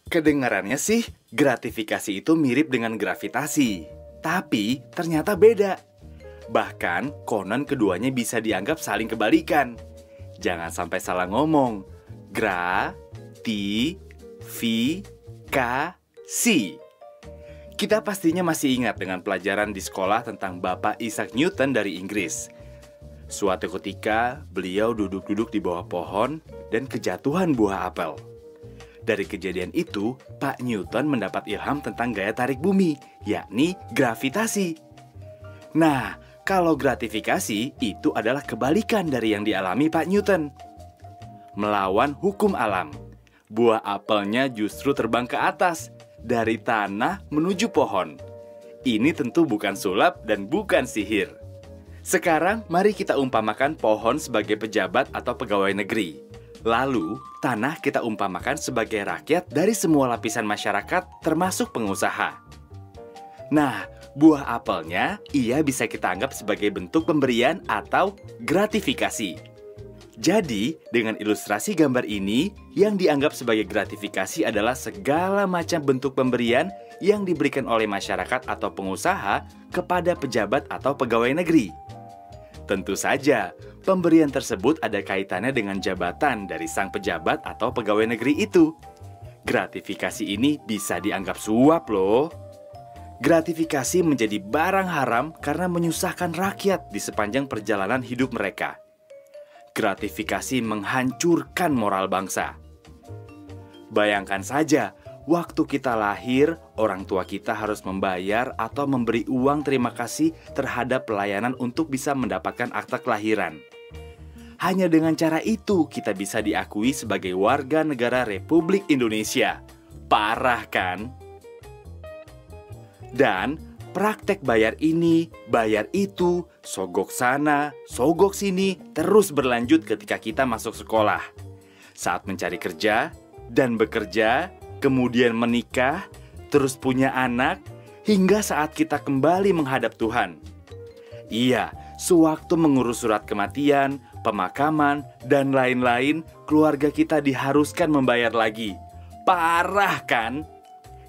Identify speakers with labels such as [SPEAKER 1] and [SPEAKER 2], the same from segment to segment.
[SPEAKER 1] Kedengarannya sih, gratifikasi itu mirip dengan gravitasi. Tapi ternyata beda. Bahkan, konon keduanya bisa dianggap saling kebalikan. Jangan sampai salah ngomong. Gratifikasi. Kita pastinya masih ingat dengan pelajaran di sekolah tentang Bapak Isaac Newton dari Inggris. Suatu ketika, beliau duduk-duduk di bawah pohon dan kejatuhan buah apel. Dari kejadian itu, Pak Newton mendapat ilham tentang gaya tarik bumi, yakni gravitasi. Nah, kalau gratifikasi itu adalah kebalikan dari yang dialami Pak Newton. Melawan hukum alam. Buah apelnya justru terbang ke atas, dari tanah menuju pohon. Ini tentu bukan sulap dan bukan sihir. Sekarang, mari kita umpamakan pohon sebagai pejabat atau pegawai negeri. Lalu, tanah kita umpamakan sebagai rakyat dari semua lapisan masyarakat, termasuk pengusaha. Nah, buah apelnya ia bisa kita anggap sebagai bentuk pemberian atau gratifikasi. Jadi, dengan ilustrasi gambar ini, yang dianggap sebagai gratifikasi adalah segala macam bentuk pemberian yang diberikan oleh masyarakat atau pengusaha kepada pejabat atau pegawai negeri. Tentu saja, pemberian tersebut ada kaitannya dengan jabatan dari sang pejabat atau pegawai negeri itu. Gratifikasi ini bisa dianggap suap loh. Gratifikasi menjadi barang haram karena menyusahkan rakyat di sepanjang perjalanan hidup mereka. Gratifikasi menghancurkan moral bangsa. Bayangkan saja, waktu kita lahir, orang tua kita harus membayar atau memberi uang terima kasih terhadap pelayanan untuk bisa mendapatkan akta kelahiran. Hanya dengan cara itu kita bisa diakui sebagai warga negara Republik Indonesia. Parah kan? Dan praktek bayar ini, bayar itu, sogok sana, sogok sini terus berlanjut ketika kita masuk sekolah. Saat mencari kerja dan bekerja, kemudian menikah, terus punya anak, hingga saat kita kembali menghadap Tuhan. Iya, sewaktu mengurus surat kematian, pemakaman, dan lain-lain, keluarga kita diharuskan membayar lagi. Parah kan?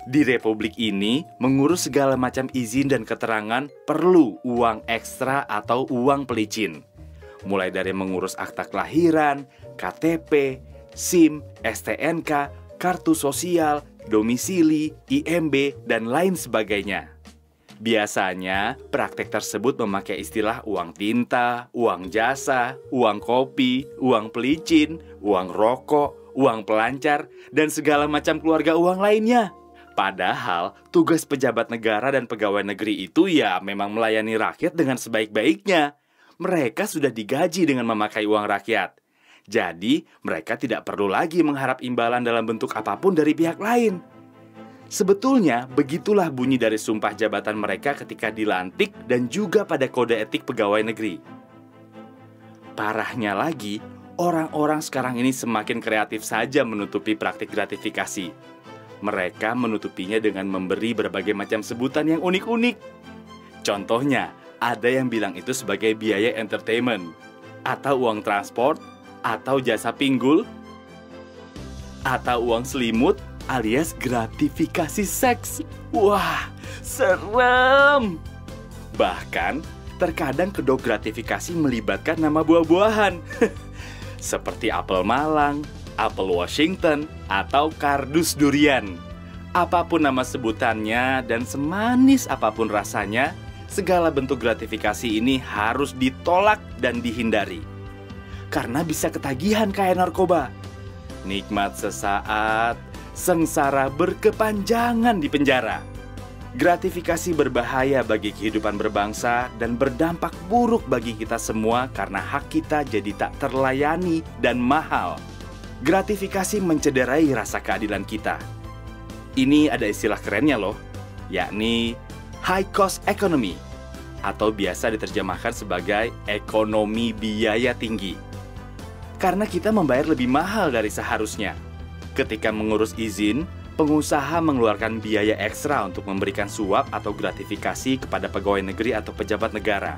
[SPEAKER 1] Di Republik ini, mengurus segala macam izin dan keterangan perlu uang ekstra atau uang pelicin. Mulai dari mengurus akta kelahiran, KTP, SIM, STNK, kartu sosial, domisili, IMB, dan lain sebagainya. Biasanya, praktek tersebut memakai istilah uang tinta, uang jasa, uang kopi, uang pelicin, uang rokok, uang pelancar, dan segala macam keluarga uang lainnya. Padahal, tugas pejabat negara dan pegawai negeri itu ya memang melayani rakyat dengan sebaik-baiknya. Mereka sudah digaji dengan memakai uang rakyat. Jadi, mereka tidak perlu lagi mengharap imbalan dalam bentuk apapun dari pihak lain. Sebetulnya, begitulah bunyi dari sumpah jabatan mereka ketika dilantik dan juga pada kode etik pegawai negeri. Parahnya lagi, orang-orang sekarang ini semakin kreatif saja menutupi praktik gratifikasi. Mereka menutupinya dengan memberi berbagai macam sebutan yang unik-unik. Contohnya, ada yang bilang itu sebagai biaya entertainment, atau uang transport, atau jasa pinggul, atau uang selimut, alias gratifikasi seks. Wah, serem! Bahkan, terkadang kedok gratifikasi melibatkan nama buah-buahan. Seperti apel Malang, apel Washington, atau kardus durian. Apapun nama sebutannya dan semanis apapun rasanya, segala bentuk gratifikasi ini harus ditolak dan dihindari. Karena bisa ketagihan kayak narkoba. Nikmat sesaat, sengsara berkepanjangan di penjara. Gratifikasi berbahaya bagi kehidupan berbangsa dan berdampak buruk bagi kita semua karena hak kita jadi tak terlayani dan mahal. Gratifikasi mencederai rasa keadilan kita. Ini ada istilah kerennya loh, yakni high cost economy, atau biasa diterjemahkan sebagai ekonomi biaya tinggi. Karena kita membayar lebih mahal dari seharusnya. Ketika mengurus izin, pengusaha mengeluarkan biaya ekstra untuk memberikan suap atau gratifikasi kepada pegawai negeri atau pejabat negara.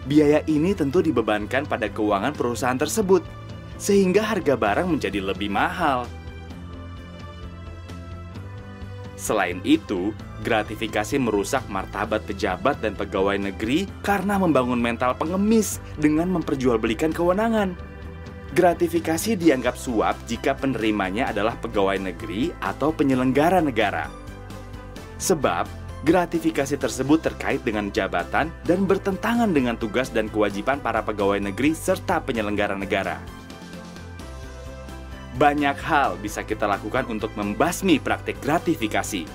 [SPEAKER 1] Biaya ini tentu dibebankan pada keuangan perusahaan tersebut, sehingga harga barang menjadi lebih mahal. Selain itu, gratifikasi merusak martabat pejabat dan pegawai negeri karena membangun mental pengemis dengan memperjualbelikan kewenangan. Gratifikasi dianggap suap jika penerimanya adalah pegawai negeri atau penyelenggara negara. Sebab, gratifikasi tersebut terkait dengan jabatan dan bertentangan dengan tugas dan kewajiban para pegawai negeri serta penyelenggara negara. Banyak hal bisa kita lakukan untuk membasmi praktik gratifikasi.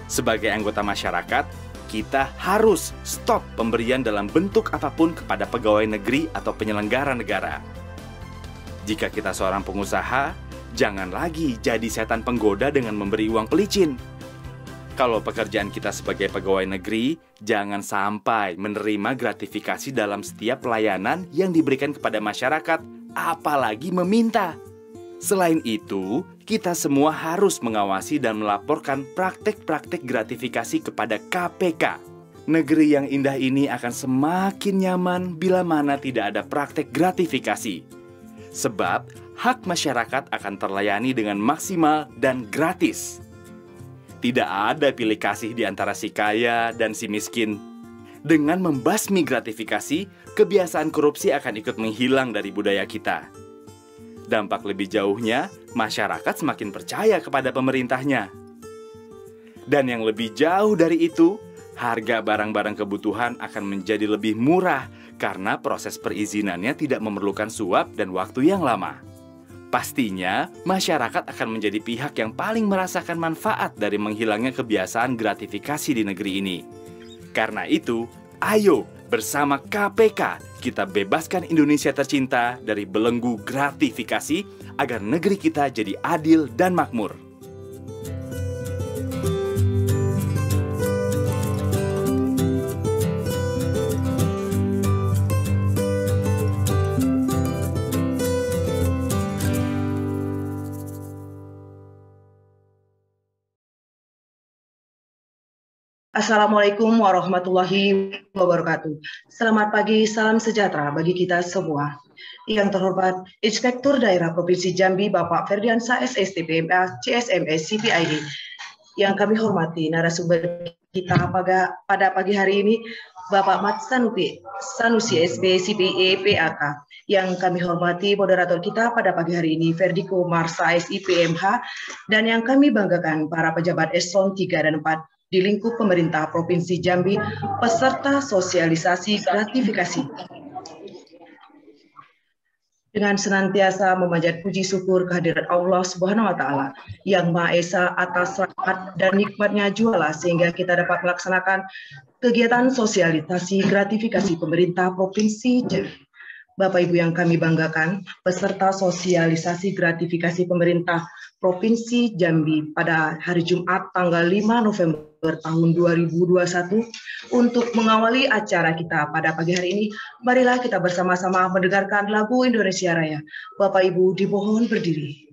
[SPEAKER 1] Sebagai anggota masyarakat, kita harus stop pemberian dalam bentuk apapun kepada pegawai negeri atau penyelenggara negara. Jika kita seorang pengusaha, jangan lagi jadi setan penggoda dengan memberi uang pelicin. Kalau pekerjaan kita sebagai pegawai negeri, jangan sampai menerima gratifikasi dalam setiap pelayanan yang diberikan kepada masyarakat, apalagi meminta. Selain itu, kita semua harus mengawasi dan melaporkan praktek-praktek gratifikasi kepada KPK. Negeri yang indah ini akan semakin nyaman bila mana tidak ada praktek gratifikasi. Sebab, hak masyarakat akan terlayani dengan maksimal dan gratis. Tidak ada pilih kasih di antara si kaya dan si miskin. Dengan membasmi gratifikasi, kebiasaan korupsi akan ikut menghilang dari budaya kita. Dampak lebih jauhnya, masyarakat semakin percaya kepada pemerintahnya. Dan yang lebih jauh dari itu, harga barang-barang kebutuhan akan menjadi lebih murah karena proses perizinannya tidak memerlukan suap dan waktu yang lama. Pastinya, masyarakat akan menjadi pihak yang paling merasakan manfaat dari menghilangnya kebiasaan gratifikasi di negeri ini. Karena itu, ayo bersama KPK kita bebaskan Indonesia tercinta dari belenggu gratifikasi agar negeri kita jadi adil dan makmur.
[SPEAKER 2] Assalamualaikum warahmatullahi wabarakatuh. Selamat pagi, salam sejahtera bagi kita semua. Yang terhormat Inspektur Daerah Provinsi Jambi Bapak Ferdiansa SST PMA CSMS CPID. Yang kami hormati narasumber kita pada pagi hari ini Bapak Mat Sanusi SB CPE PAK. Yang kami hormati moderator kita pada pagi hari ini Ferdiko Marsa SI PMH. Dan yang kami banggakan para pejabat eselon 3 dan 4 di lingkup pemerintah Provinsi Jambi peserta sosialisasi gratifikasi. Dengan senantiasa memanjat puji syukur kehadirat Allah Subhanahu wa Ta'ala yang Maha Esa atas rahmat dan nikmatnya jualah sehingga kita dapat melaksanakan kegiatan sosialisasi gratifikasi pemerintah Provinsi Jambi. Bapak Ibu yang kami banggakan, peserta sosialisasi gratifikasi pemerintah Provinsi Jambi pada hari Jumat tanggal 5 November tahun 2021 untuk mengawali acara kita pada pagi hari ini, marilah kita bersama-sama mendengarkan lagu Indonesia Raya. Bapak Ibu dimohon berdiri.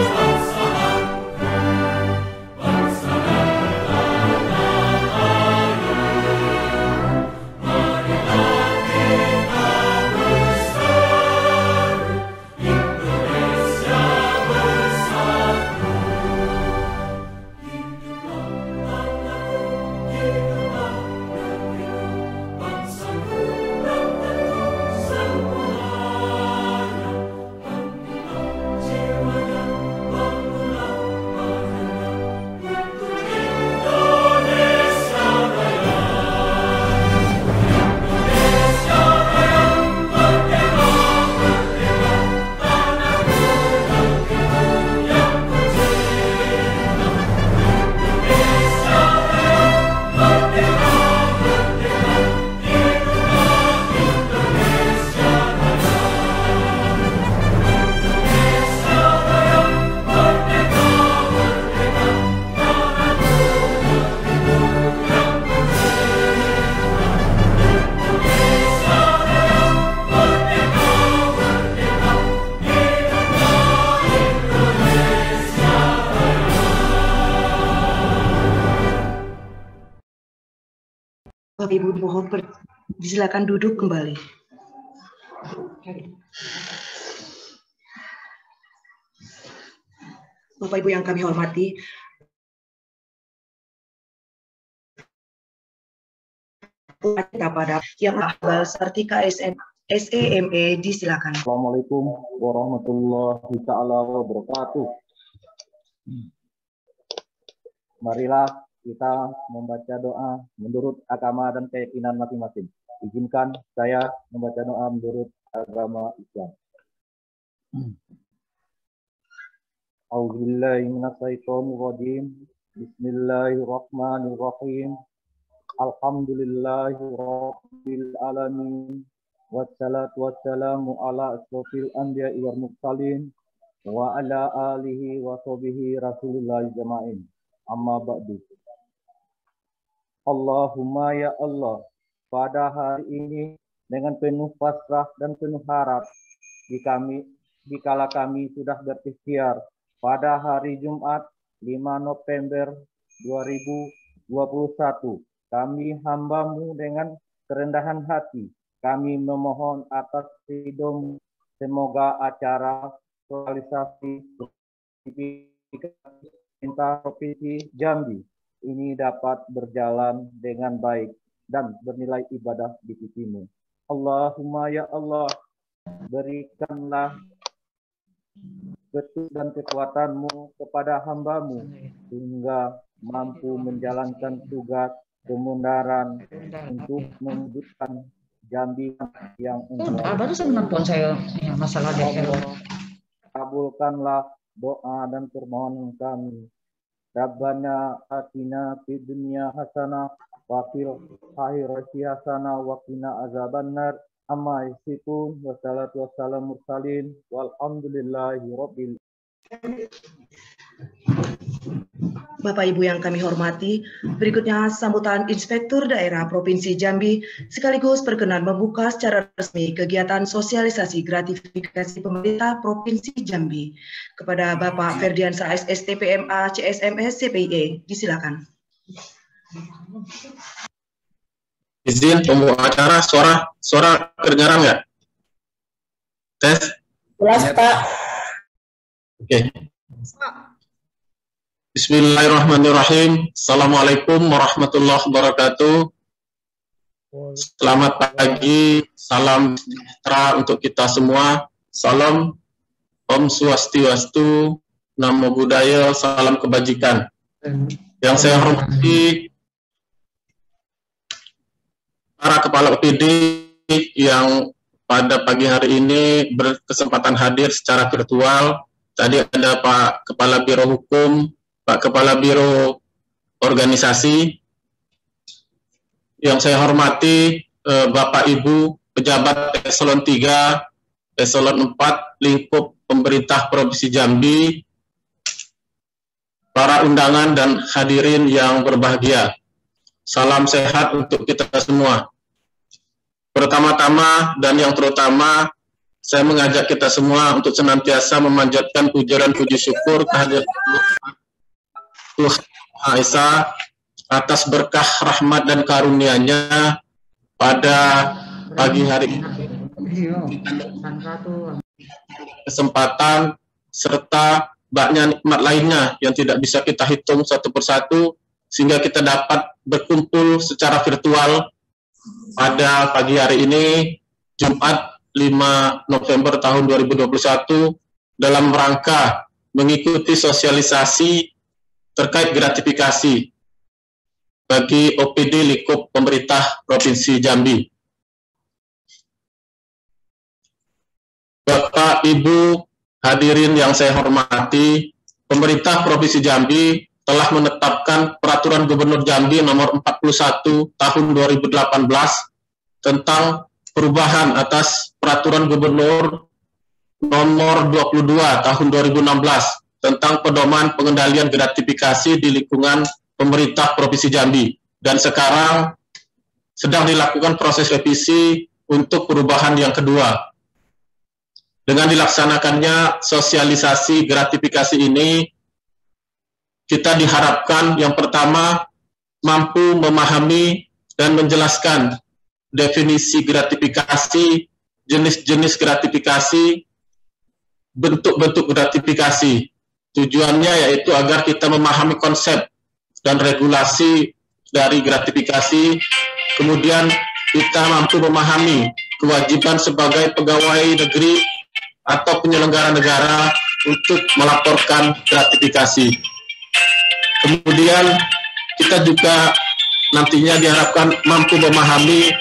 [SPEAKER 3] Bangsa
[SPEAKER 2] Bapak Ibu mohon disilakan duduk kembali. Bapak Ibu yang kami hormati, kita pada yang Akbal Sartika SEME disilakan.
[SPEAKER 3] Assalamualaikum warahmatullahi ta'ala wabarakatuh. Marilah kita membaca doa menurut agama dan keyakinan masing-masing. Izinkan saya membaca doa menurut agama Islam. A'udzubillahi minasyaitonirrajim. Bismillahirrahmanirrahim. Alhamdulillahirabbil alamin. Wassalatu wassalamu ala asrofil anbiya'i wal mursalin wa ala alihi wa sahbihi Rasulullah jama'in. Amma ba'du. Allahumma ya Allah, pada hari ini dengan penuh pasrah dan penuh harap dikala kami sudah berikhtiar pada hari Jumat 5 November 2021, kami hamba-Mu dengan kerendahan hati kami memohon atas ridho-Mu, semoga acara sosialisasi pemerintah Provinsi Jambi ini dapat berjalan dengan baik dan bernilai ibadah di sisi-Mu. Allahumma ya Allah, berikanlah ketujuan dan kekuatan-Mu kepada hamba-Mu sehingga mampu menjalankan tugas kemundaran untuk mewujudkan Jambi yang
[SPEAKER 4] barusan nelfon saya masalah DL.
[SPEAKER 3] Kabulkanlah doa dan permohonan kami. Rabbana atina fid dunya hasanah wa fil akhirati hasanah wa qina azabannar. Amma yasifun wa salatu wassalamu mursalin walhamdulillahi rabbil.
[SPEAKER 2] Bapak Ibu yang kami hormati, berikutnya sambutan Inspektur Daerah Provinsi Jambi sekaligus berkenan membuka secara resmi kegiatan sosialisasi gratifikasi pemerintah Provinsi Jambi kepada Bapak Ferdiansa SST PMA CSMS CPIE. Disilakan.
[SPEAKER 5] Izin pembuka acara, suara kedengaran nggak? Tes?
[SPEAKER 4] Jelas, Pak.
[SPEAKER 5] Oke. Bismillahirrahmanirrahim. Assalamualaikum warahmatullahi wabarakatuh. Selamat pagi, salam sejahtera untuk kita semua. Salam Om Swastiastu, Namo Buddhaya, salam kebajikan. Yang saya hormati para kepala OPD yang pada pagi hari ini berkesempatan hadir secara virtual. Tadi ada Pak Kepala Biro Hukum, Pak Kepala Biro Organisasi. Yang saya hormati Bapak Ibu pejabat Eselon 3, Eselon 4, lingkup pemerintah Provinsi Jambi, para undangan dan hadirin yang berbahagia. Salam sehat untuk kita semua. Pertama-tama dan yang terutama, saya mengajak kita semua untuk senantiasa memanjatkan puja dan puji syukur kehadirat Tuhan Maha Esa atas berkah rahmat dan karunia-Nya pada pagi hari ini. Kesempatan serta banyak nikmat lainnya yang tidak bisa kita hitung satu persatu, sehingga kita dapat berkumpul secara virtual pada pagi hari ini, Jumat 5 November tahun 2021, dalam rangka mengikuti sosialisasi terkait gratifikasi bagi OPD lingkup pemerintah Provinsi Jambi. Bapak, Ibu, hadirin yang saya hormati, pemerintah Provinsi Jambi telah menetapkan Peraturan Gubernur Jambi Nomor 41 Tahun 2018 tentang perubahan atas Peraturan Gubernur Nomor 22 Tahun 2016 tentang pedoman pengendalian gratifikasi di lingkungan pemerintah Provinsi Jambi, dan sekarang sedang dilakukan proses revisi untuk perubahan yang kedua. Dengan dilaksanakannya sosialisasi gratifikasi ini, kita diharapkan yang pertama mampu memahami dan menjelaskan definisi gratifikasi, jenis-jenis gratifikasi, bentuk-bentuk gratifikasi. Tujuannya yaitu agar kita memahami konsep dan regulasi dari gratifikasi, kemudian kita mampu memahami kewajiban sebagai pegawai negeri atau penyelenggara negara untuk melaporkan gratifikasi. Kemudian kita juga nantinya diharapkan mampu memahami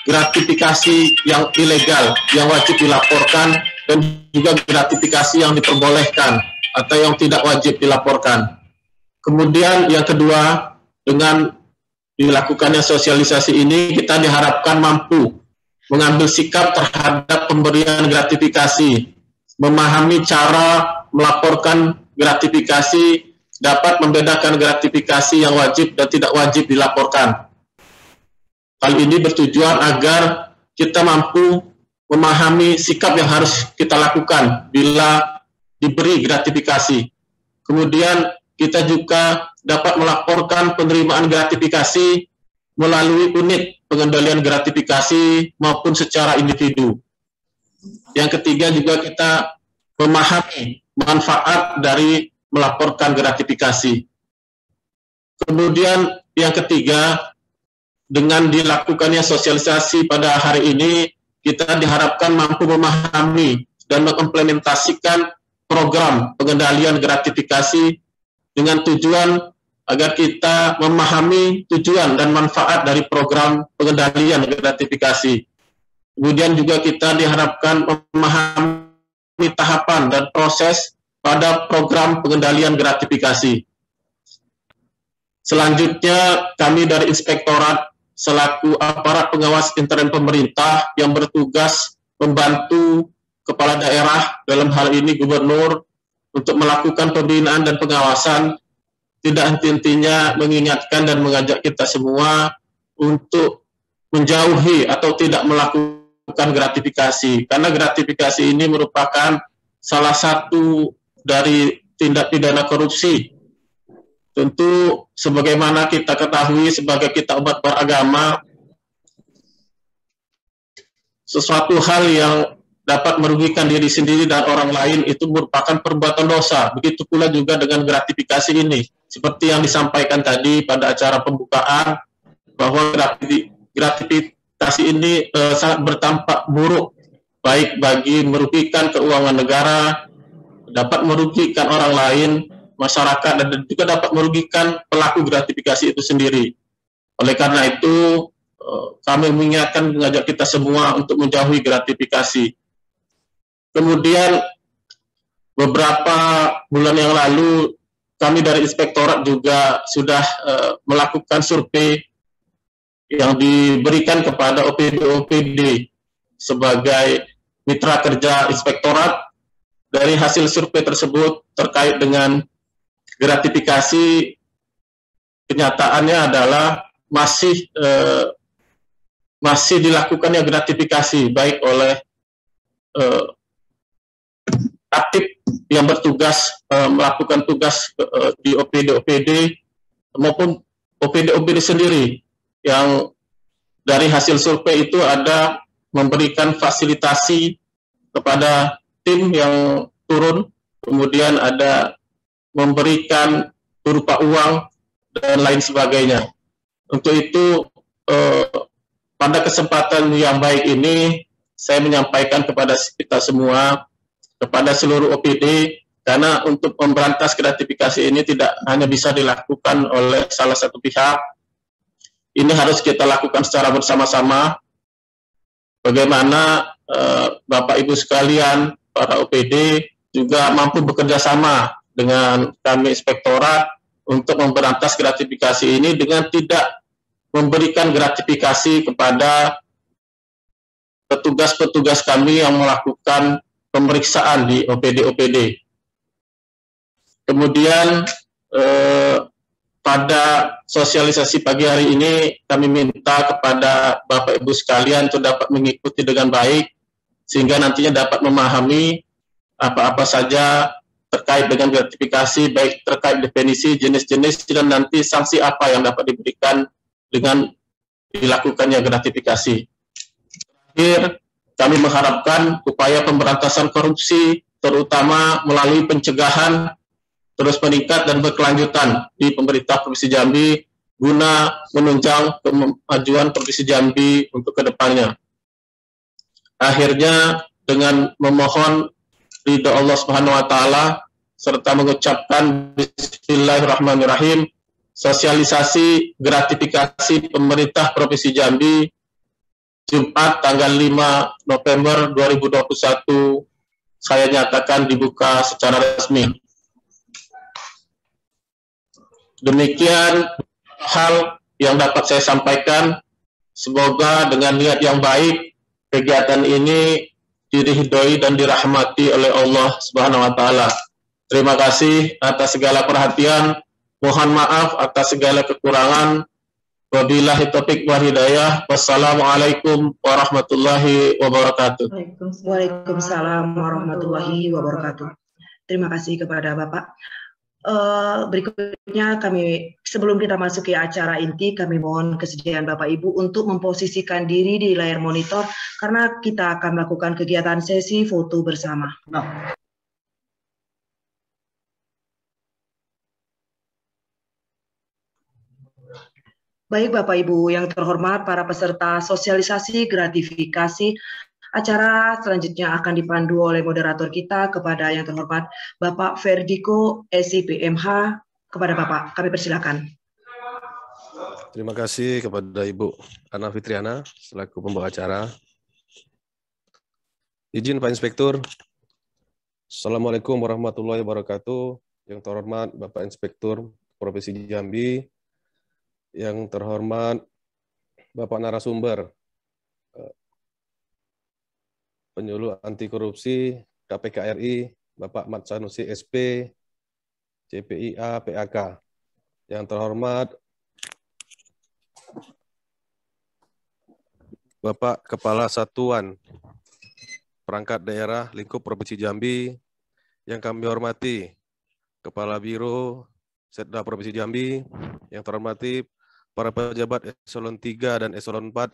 [SPEAKER 5] gratifikasi yang ilegal yang wajib dilaporkan dan juga gratifikasi yang diperbolehkan atau yang tidak wajib dilaporkan. Kemudian yang kedua, dengan dilakukannya sosialisasi ini kita diharapkan mampu mengambil sikap terhadap pemberian gratifikasi, memahami cara melaporkan gratifikasi, dapat membedakan gratifikasi yang wajib dan tidak wajib dilaporkan. Hal ini bertujuan agar kita mampu memahami sikap yang harus kita lakukan bila diberi gratifikasi. Kemudian kita juga dapat melaporkan penerimaan gratifikasi melalui unit pengendalian gratifikasi maupun secara individu. Yang ketiga juga kita memahami manfaat dari melaporkan gratifikasi. Kemudian yang ketiga, dengan dilakukannya sosialisasi pada hari ini, kita diharapkan mampu memahami dan mengimplementasikan program pengendalian gratifikasi dengan tujuan agar kita memahami tujuan dan manfaat dari program pengendalian gratifikasi. Kemudian juga kita diharapkan memahami tahapan dan proses pada program pengendalian gratifikasi. Selanjutnya, kami dari Inspektorat selaku aparat pengawas intern pemerintah yang bertugas membantu kepala daerah, dalam hal ini gubernur, untuk melakukan pembinaan dan pengawasan, tidak henti-hentinya mengingatkan dan mengajak kita semua untuk menjauhi atau tidak melakukan gratifikasi, karena gratifikasi ini merupakan salah satu dari tindak pidana korupsi. Tentu sebagaimana kita ketahui sebagai kita umat beragama, sesuatu hal yang dapat merugikan diri sendiri dan orang lain itu merupakan perbuatan dosa. Begitu pula juga dengan gratifikasi ini. Seperti yang disampaikan tadi pada acara pembukaan, bahwa gratifikasi ini sangat berdampak buruk, baik bagi merugikan keuangan negara, dapat merugikan orang lain, masyarakat, dan juga dapat merugikan pelaku gratifikasi itu sendiri. Oleh karena itu, kami mengingatkan, mengajak kita semua untuk menjauhi gratifikasi. Kemudian, beberapa bulan yang lalu, kami dari Inspektorat juga sudah melakukan survei yang diberikan kepada OPD-OPD sebagai mitra kerja Inspektorat. Dari hasil survei tersebut terkait dengan gratifikasi, kenyataannya adalah masih dilakukannya gratifikasi baik oleh aktif yang bertugas melakukan tugas di OPD-OPD maupun OPD-OPD sendiri, yang dari hasil survei itu ada memberikan fasilitasi kepada tim yang turun, kemudian ada memberikan berupa uang dan lain sebagainya. Untuk itu, pada kesempatan yang baik ini, saya menyampaikan kepada kita semua, kepada seluruh OPD, karena untuk memberantas gratifikasi ini tidak hanya bisa dilakukan oleh salah satu pihak, ini harus kita lakukan secara bersama-sama. Bagaimana Bapak Ibu sekalian, para OPD juga mampu bekerja sama dengan kami Inspektorat untuk memberantas gratifikasi ini dengan tidak memberikan gratifikasi kepada petugas-petugas kami yang melakukan pemeriksaan di OPD-OPD. Kemudian pada sosialisasi pagi hari ini kami minta kepada Bapak Ibu sekalian untuk dapat mengikuti dengan baik, sehingga nantinya dapat memahami apa-apa saja terkait dengan gratifikasi, baik terkait definisi, jenis-jenis, dan nanti sanksi apa yang dapat diberikan dengan dilakukannya gratifikasi. Terakhir, kami mengharapkan upaya pemberantasan korupsi, terutama melalui pencegahan, terus meningkat dan berkelanjutan di pemerintah Provinsi Jambi guna menunjang kemajuan Provinsi Jambi untuk kedepannya. Akhirnya, dengan memohon ridho Allah Subhanahu wa Ta'ala serta mengucapkan Bismillahirrahmanirrahim, sosialisasi gratifikasi pemerintah Provinsi Jambi Jumat tanggal 5 November 2021 saya nyatakan dibuka secara resmi. Demikian hal yang dapat saya sampaikan. Semoga dengan niat yang baik kegiatan ini diridhoi dan dirahmati oleh Allah Subhanahu wa Ta'ala. Terima kasih atas segala perhatian. Mohon maaf atas segala kekurangan. Wabillahi taufiq wal hidayah. Wassalamualaikum warahmatullahi wabarakatuh.
[SPEAKER 2] Waalaikumsalam warahmatullahi wabarakatuh. Terima kasih kepada Bapak. Berikutnya sebelum kita masuk ke acara inti, kami mohon kesediaan Bapak Ibu untuk memposisikan diri di layar monitor karena kita akan melakukan kegiatan sesi foto bersama. Baik Bapak Ibu yang terhormat, para peserta sosialisasi gratifikasi, acara selanjutnya akan dipandu oleh moderator kita kepada yang terhormat Bapak Ferdiko, SIPMH. Kepada Bapak, kami persilakan.
[SPEAKER 6] Terima kasih kepada Ibu Ana Fitriana selaku pembawa acara. Izin Pak Inspektur. Assalamualaikum warahmatullahi wabarakatuh. Yang terhormat Bapak Inspektur Provinsi Jambi, yang terhormat Bapak narasumber penyuluh anti korupsi KPK RI, Bapak Mat Sanusi SP, CPIA PAK. Yang terhormat Bapak Kepala Satuan Perangkat Daerah Lingkup Provinsi Jambi, yang kami hormati Kepala Biro Setda Provinsi Jambi, yang terhormati para pejabat eselon 3 dan eselon 4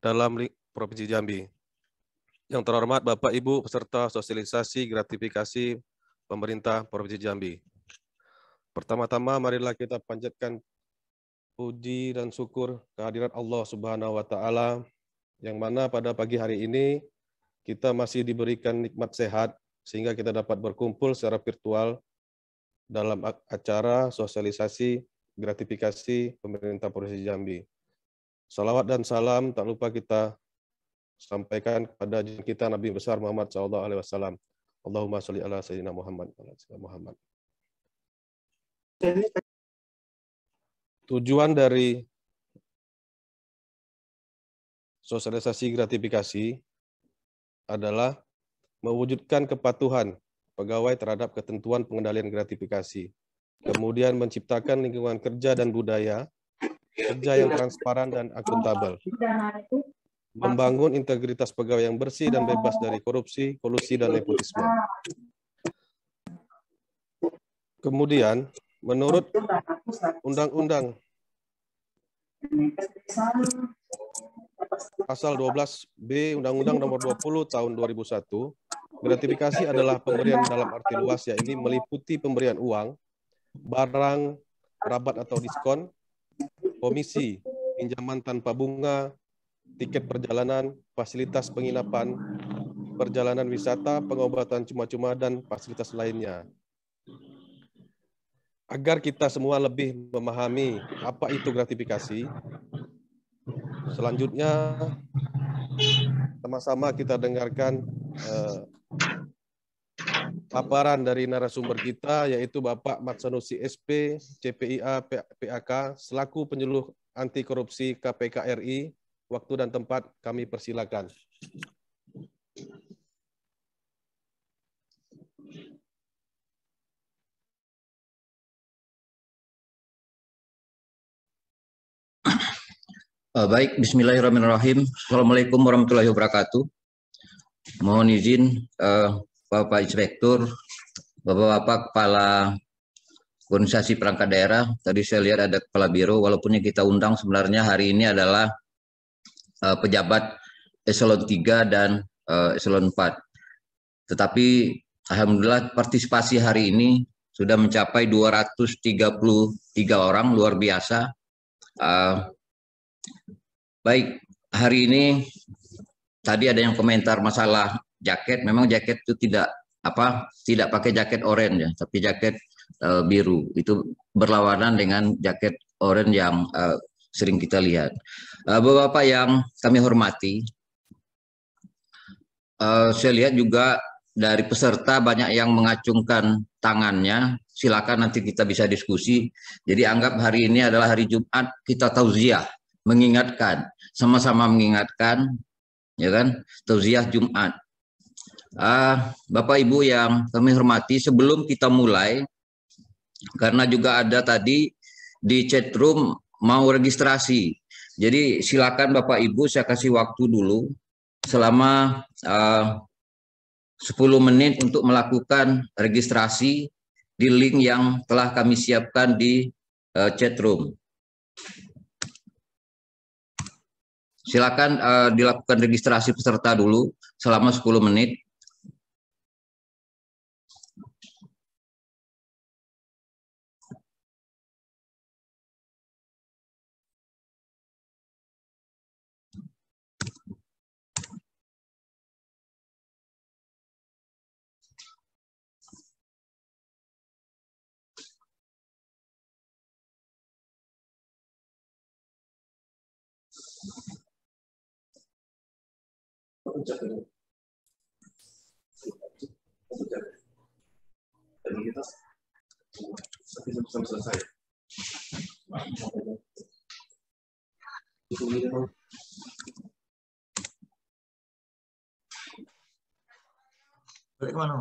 [SPEAKER 6] dalam Provinsi Jambi. Yang terhormat Bapak Ibu peserta sosialisasi gratifikasi pemerintah Provinsi Jambi. Pertama-tama marilah kita panjatkan puji dan syukur kehadirat Allah Subhanahu wa Ta'ala, yang mana pada pagi hari ini kita masih diberikan nikmat sehat sehingga kita dapat berkumpul secara virtual dalam acara sosialisasi gratifikasi pemerintah Provinsi Jambi. Salawat dan salam tak lupa kita sampaikan kepada kita Nabi besar Muhammad SAW. Allahumma sholli ala sayyidina Muhammad. Tujuan dari sosialisasi gratifikasi adalah mewujudkan kepatuhan pegawai terhadap ketentuan pengendalian gratifikasi, kemudian menciptakan lingkungan kerja dan budaya kerja yang transparan dan akuntabel, membangun integritas pegawai yang bersih dan bebas dari korupsi, kolusi, dan nepotisme. Kemudian, menurut Undang-Undang Pasal 12B Undang-Undang Nomor 20 Tahun 2001, gratifikasi adalah pemberian dalam arti luas, yaitu meliputi pemberian uang, barang, rabat atau diskon, komisi, pinjaman tanpa bunga, tiket perjalanan, fasilitas penginapan, perjalanan wisata, pengobatan cuma-cuma, dan fasilitas lainnya. Agar kita semua lebih memahami apa itu gratifikasi, selanjutnya sama-sama kita dengarkan paparan dari narasumber kita, yaitu Bapak Mat Sanusi SP, CPIA PAK, selaku penyuluh anti korupsi KPK RI. Waktu dan tempat kami persilakan.
[SPEAKER 7] Baik, bismillahirrahmanirrahim. Assalamualaikum warahmatullahi wabarakatuh. Mohon izin Bapak Inspektur, Bapak-Bapak Kepala organisasi perangkat daerah. Tadi saya lihat ada kepala biro, walaupun yang kita undang sebenarnya hari ini adalah pejabat eselon 3 dan eselon 4. Tetapi alhamdulillah partisipasi hari ini sudah mencapai 233 orang, luar biasa. Baik, hari ini tadi ada yang komentar masalah jaket. Memang jaket itu tidak pakai jaket oranye ya, tapi jaket biru. Itu berlawanan dengan jaket oranye yang sering kita lihat. Bapak-bapak yang kami hormati, saya lihat juga dari peserta banyak yang mengacungkan tangannya. Silakan nanti kita bisa diskusi. Jadi anggap hari ini adalah hari Jumat, kita tauziah, mengingatkan, sama-sama mengingatkan, ya kan? Tauziah Jumat. Bapak Ibu yang kami hormati, sebelum kita mulai, karena juga ada tadi di chat room mau registrasi. Jadi silakan Bapak Ibu, saya kasih waktu dulu selama 10 menit untuk melakukan registrasi di link yang telah kami siapkan di chat room. Silakan dilakukan registrasi peserta dulu selama 10 menit.
[SPEAKER 8] Balik kemana?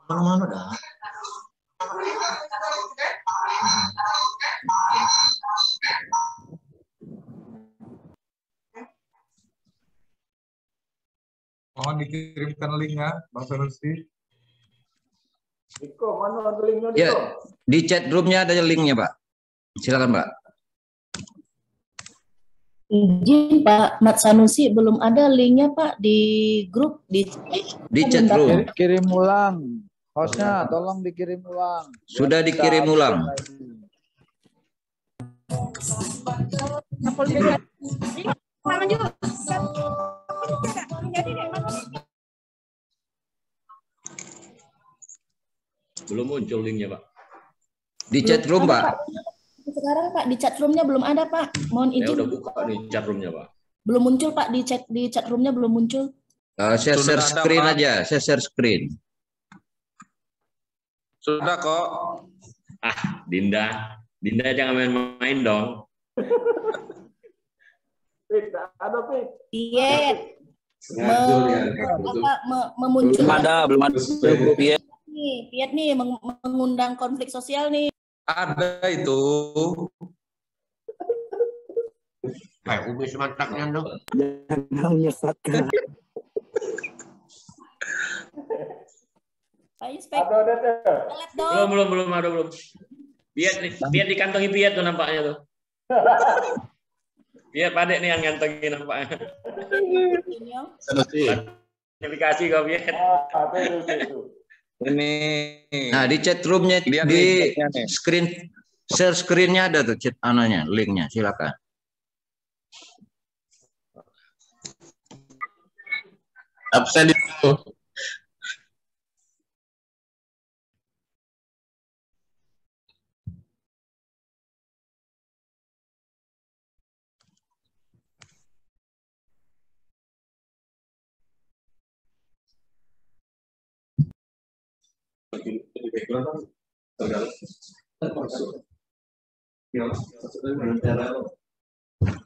[SPEAKER 8] Mana-mana dah. Mohon dikirimkan linknya, Bang Sanusi.
[SPEAKER 3] Diko, mana ada linknya, Diko?
[SPEAKER 7] Ya, di chat roomnya ada linknya, Pak. Silakan, Pak.
[SPEAKER 9] Izin Pak Mat Sanusi, belum ada linknya Pak di grup di
[SPEAKER 7] chat room.
[SPEAKER 10] Kirim ulang, hostnya tolong dikirim ulang.
[SPEAKER 7] Sudah dikirim ulang.
[SPEAKER 11] Belum muncul linknya Pak.
[SPEAKER 7] Di chat room Pak.
[SPEAKER 9] Sekarang Pak di chat roomnya belum ada Pak. Mohon izin.
[SPEAKER 11] Ya udah buka nih chat roomnya Pak.
[SPEAKER 9] Belum muncul Pak di chat roomnya belum muncul.
[SPEAKER 7] Saya share screen aja, saya share screen.
[SPEAKER 6] Sudah kok.
[SPEAKER 11] Dinda jangan main-main dong.
[SPEAKER 3] Ada Pit.
[SPEAKER 9] Iya. Memunculkan.
[SPEAKER 11] Belum ada.
[SPEAKER 9] Piat nih mengundang konflik sosial nih.
[SPEAKER 6] Ada itu. Umi semantaknya dong.
[SPEAKER 10] Jangan menyesatkan.
[SPEAKER 9] Pak Inspektur.
[SPEAKER 11] Belum ada. Piat dikantongi Piat tuh nampaknya tuh. Piat Padek nih yang ngantongi nampaknya. Notifikasi kau Piat.
[SPEAKER 7] Ini. Nah di chat roomnya di screen share screennya ada tuh chat ananya linknya, silakan.
[SPEAKER 5] Absen itu.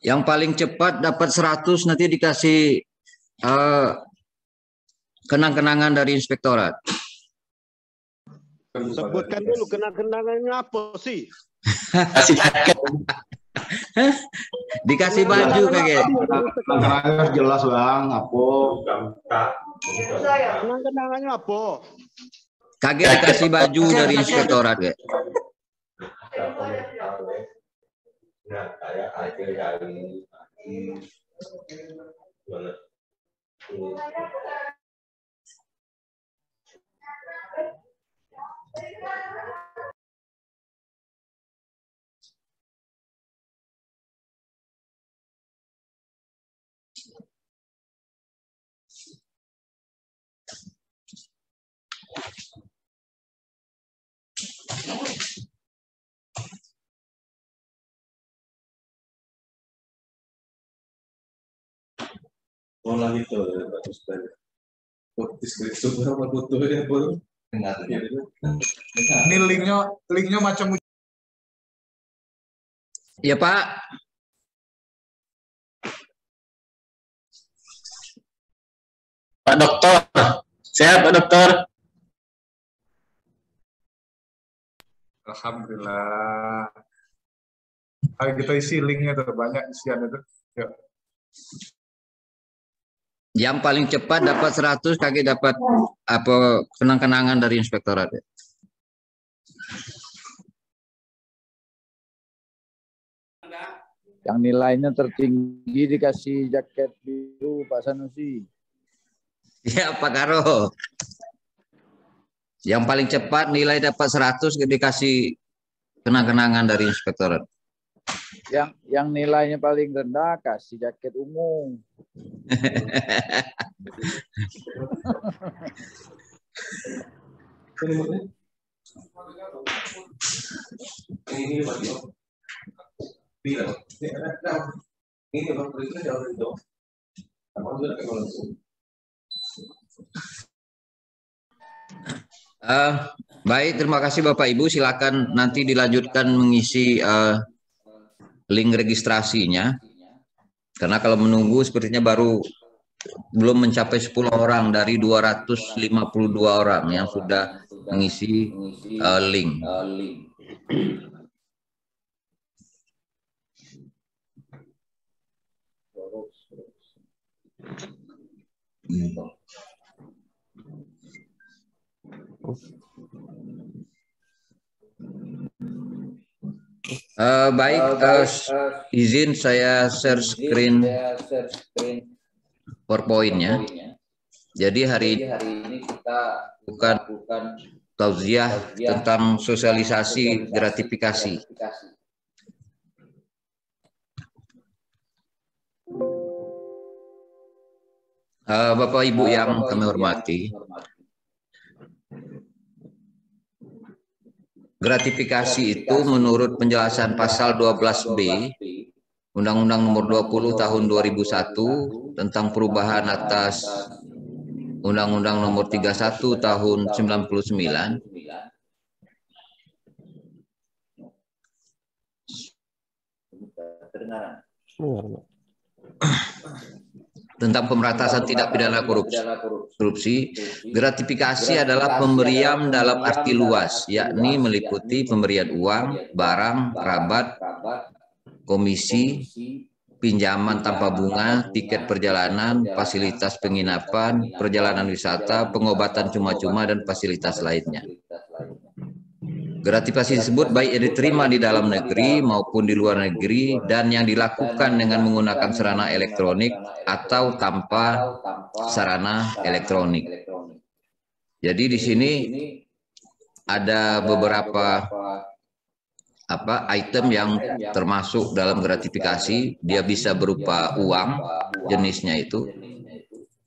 [SPEAKER 7] Yang paling cepat dapat 100 nanti dikasih kenang-kenangan dari inspektorat.
[SPEAKER 12] Sebutkan dulu kenang-kenangannya apa sih?
[SPEAKER 5] Kasih jaket.
[SPEAKER 7] Dikasih baju kayak.
[SPEAKER 13] Kenang-kenangannya jelas Bang, apa?
[SPEAKER 12] Kenang-kenangannya apa?
[SPEAKER 7] Kaget dikasih baju dari inspektorat, ya.
[SPEAKER 6] Oh lah gitu, bagus banget. Deskripsi apa fotonya apa?
[SPEAKER 8] Ini linknya macam.
[SPEAKER 7] Ya Pak.
[SPEAKER 5] Pak Dokter, sehat Pak Dokter?
[SPEAKER 8] Alhamdulillah. Ayo kita isi linknya tuh, banyak isian itu. Yuk.
[SPEAKER 7] Yang paling cepat dapat 100, kaki dapat apa kenang-kenangan dari inspektorat.
[SPEAKER 10] Yang nilainya tertinggi dikasih jaket biru Pak Sanusi.
[SPEAKER 7] Ya Pak Karo. Yang paling cepat nilai dapat 100 dikasih kenang-kenangan dari inspektorat.
[SPEAKER 10] Yang nilainya paling rendah kasih jaket ungu.
[SPEAKER 7] Baik, terima kasih Bapak Ibu. Silakan nanti dilanjutkan mengisi link registrasinya. Karena kalau menunggu sepertinya belum mencapai 10 orang dari 252 orang yang sudah mengisi link. Baik, izin saya share screen PowerPoint-nya. Jadi hari ini kita bukan tausiah tentang sosialisasi gratifikasi. Bapak Ibu yang kami hormati, gratifikasi itu menurut penjelasan pasal 12B Undang-Undang Nomor 20 Tahun 2001 tentang perubahan atas Undang-Undang Nomor 31 Tahun 99 tentang pemberantasan tindak pidana korupsi. Gratifikasi adalah pemberian dalam arti luas, yakni meliputi pemberian uang, barang, rabat, komisi, pinjaman tanpa bunga, tiket perjalanan, fasilitas penginapan, perjalanan wisata, pengobatan cuma-cuma, dan fasilitas lainnya. Gratifikasi tersebut baik yang diterima di dalam negeri maupun di luar negeri dan yang dilakukan dengan menggunakan sarana elektronik atau tanpa sarana elektronik. Jadi di sini ada beberapa item yang termasuk dalam gratifikasi. Dia bisa berupa uang, jenisnya itu